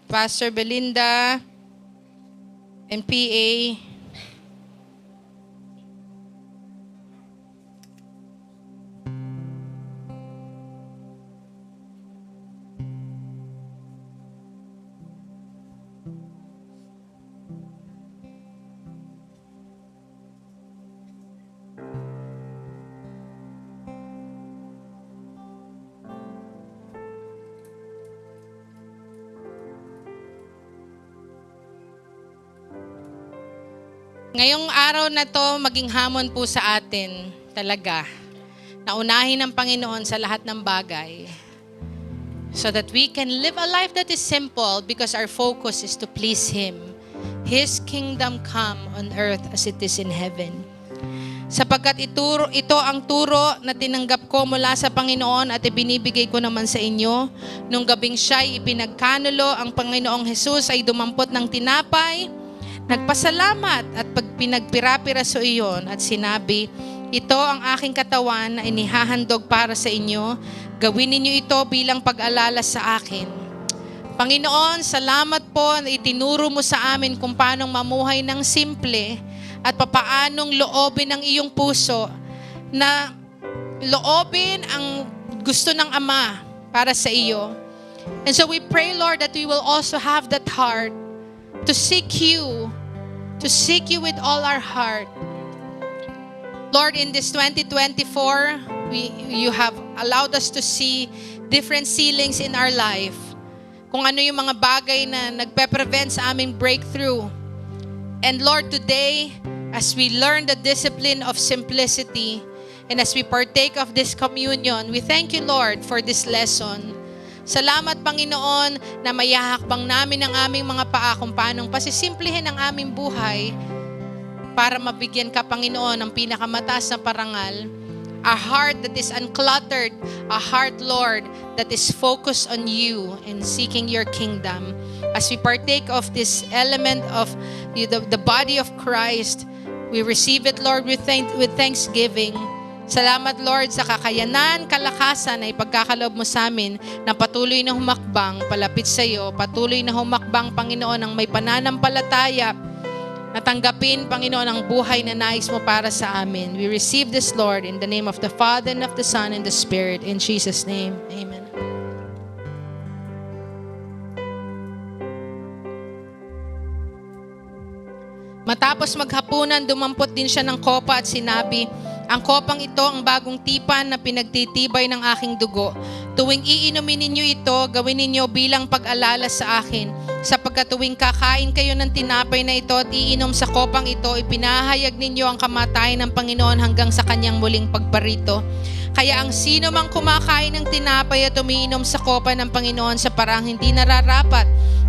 Pastor Belinda and PA. Ngayong araw na to, maging hamon po sa atin talaga. Naunahin ng Panginoon sa lahat ng bagay. So that we can live a life that is simple because our focus is to please Him. His kingdom come on earth as it is in heaven. Sapagkat ito ang turo na tinanggap ko mula sa Panginoon at ibinibigay ko naman sa inyo. Nung gabing siya'y ipinagkanulo, ang Panginoong Jesus ay dumampot ng tinapay, nagpasalamat at pinagpira-piraso iyon at sinabi, ito ang aking katawan na inihahandog para sa inyo. Gawin ninyo ito bilang pag-alala sa akin. Panginoon, salamat po na itinuro mo sa amin kung paanong mamuhay ng simple at papaanong loobin ang iyong puso na loobin ang gusto ng Ama para sa iyo. And so we pray, Lord, that we will also have that heart to seek you with all our heart. Lord, in this 2024, you have allowed us to see different ceilings in our life. Kung ano yung mga bagay na nagpe-prevent sa aming breakthrough. And Lord, today, as we learn the discipline of simplicity, and as we partake of this communion, we thank you, Lord, for this lesson. Salamat, Panginoon, na mayahakbang namin ang aming mga paa kung paanong pasisimplihin ang aming buhay para mabigyan ka, Panginoon, ng pinakamataas na parangal. A heart that is uncluttered, a heart, Lord, that is focused on you and seeking your kingdom. As we partake of this element of the body of Christ, we receive it, Lord, with thanksgiving. Salamat, Lord, sa kakayanan, kalakasan na ipagkakaloob mo sa amin na patuloy na humakbang palapit sa iyo, patuloy na humakbang, Panginoon, ng may pananampalataya na tanggapin, Panginoon, ang buhay na nais mo para sa amin. We receive this, Lord, in the name of the Father, and of the Son, and the Spirit. In Jesus' name, amen. Matapos maghapunan, dumampot din siya ng kopa at sinabi, "Ang kopang ito ang bagong tipan na pinagtitibay ng aking dugo. Tuwing iinumin ninyo ito, gawin ninyo bilang pag-alala sa akin. Sapagkat tuwing kakain kayo ng tinapay na ito at iinom sa kopang ito, ipinahayag ninyo ang kamatayan ng Panginoon hanggang sa kanyang muling pagparito. Kaya ang sino mang kumakain ng tinapay at umiinom sa kopa ng Panginoon sa parang hindi nararapat,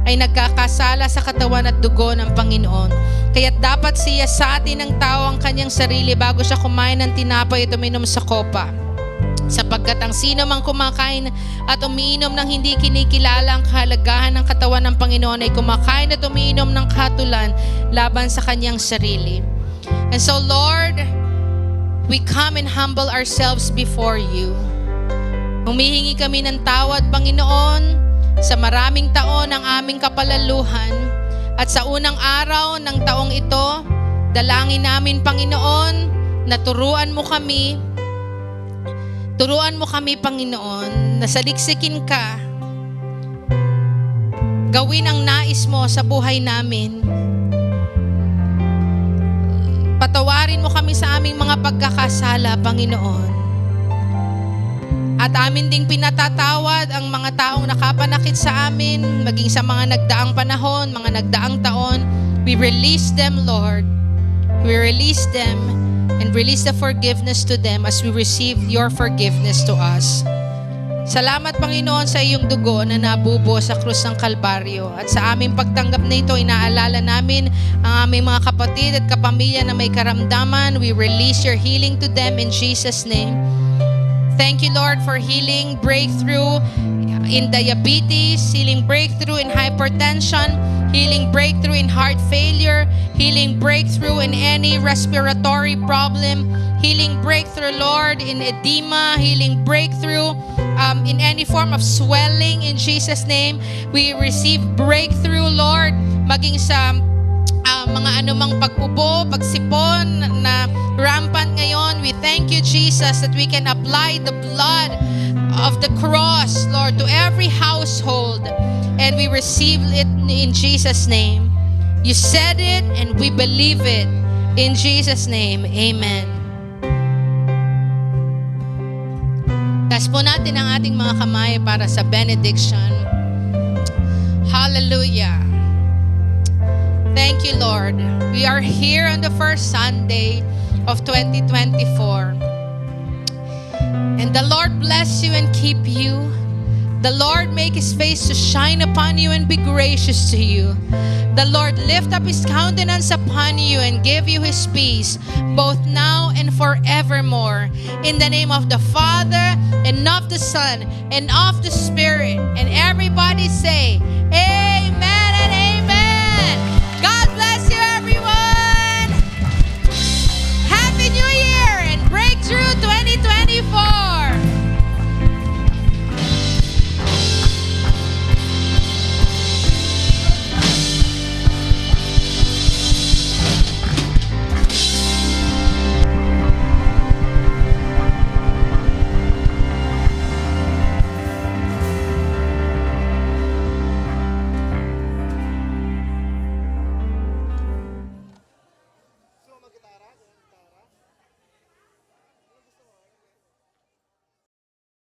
ay nagkakasala sa katawan at dugo ng Panginoon. Kaya't dapat siyasatin ng tao ang kanyang sarili bago siya kumain ng tinapay at uminom sa kopa. Sapagkat ang sino mang kumakain at umiinom ng hindi kinikilala ang kahalagahan ng katawan ng Panginoon ay kumakain at umiinom ng katulan laban sa kanyang sarili." And so, Lord, we come and humble ourselves before you. Humihingi kami ng tawad, Panginoon, sa maraming taon ng aming kapalaluhan at sa unang araw ng taong ito, dalangin namin, Panginoon, na turuan mo kami, Panginoon, na saliksikin ka, gawin ang nais mo sa buhay namin. Patawarin mo kami sa aming mga pagkakasala, Panginoon. At amin ding pinatatawad ang mga taong nakapanakit sa amin, maging sa mga nagdaang panahon, mga nagdaang taon. We release them, Lord. We release them and release the forgiveness to them as we receive your forgiveness to us. Salamat, Panginoon, sa iyong dugo na nabubo sa krus ng Kalbaryo. At sa aming pagtanggap na ito, inaalala namin ang aming mga kapatid at kapamilya na may karamdaman. We release your healing to them in Jesus' name. Thank you, Lord, for healing breakthrough in diabetes, healing breakthrough in hypertension, healing breakthrough in heart failure, healing breakthrough in any respiratory problem, healing breakthrough, Lord, in edema, healing breakthrough in any form of swelling in Jesus' name. We receive breakthrough, Lord, maging sa mga anumang pag-ubo, pagsipon na rampant ngayon. We thank you, Jesus, that we can apply the blood of the cross, Lord, to every household, and we receive it in Jesus' name. You said it and we believe it. In Jesus' name, amen. Taas po natin ang ating mga kamay para sa benediction. Hallelujah. Thank you, Lord. We are here on the first Sunday of 2024. And the Lord bless you and keep you. The Lord make His face to shine upon you and be gracious to you. The Lord lift up His countenance upon you and give you His peace, both now and forevermore. In the name of the Father, and of the Son, and of the Spirit. And everybody say,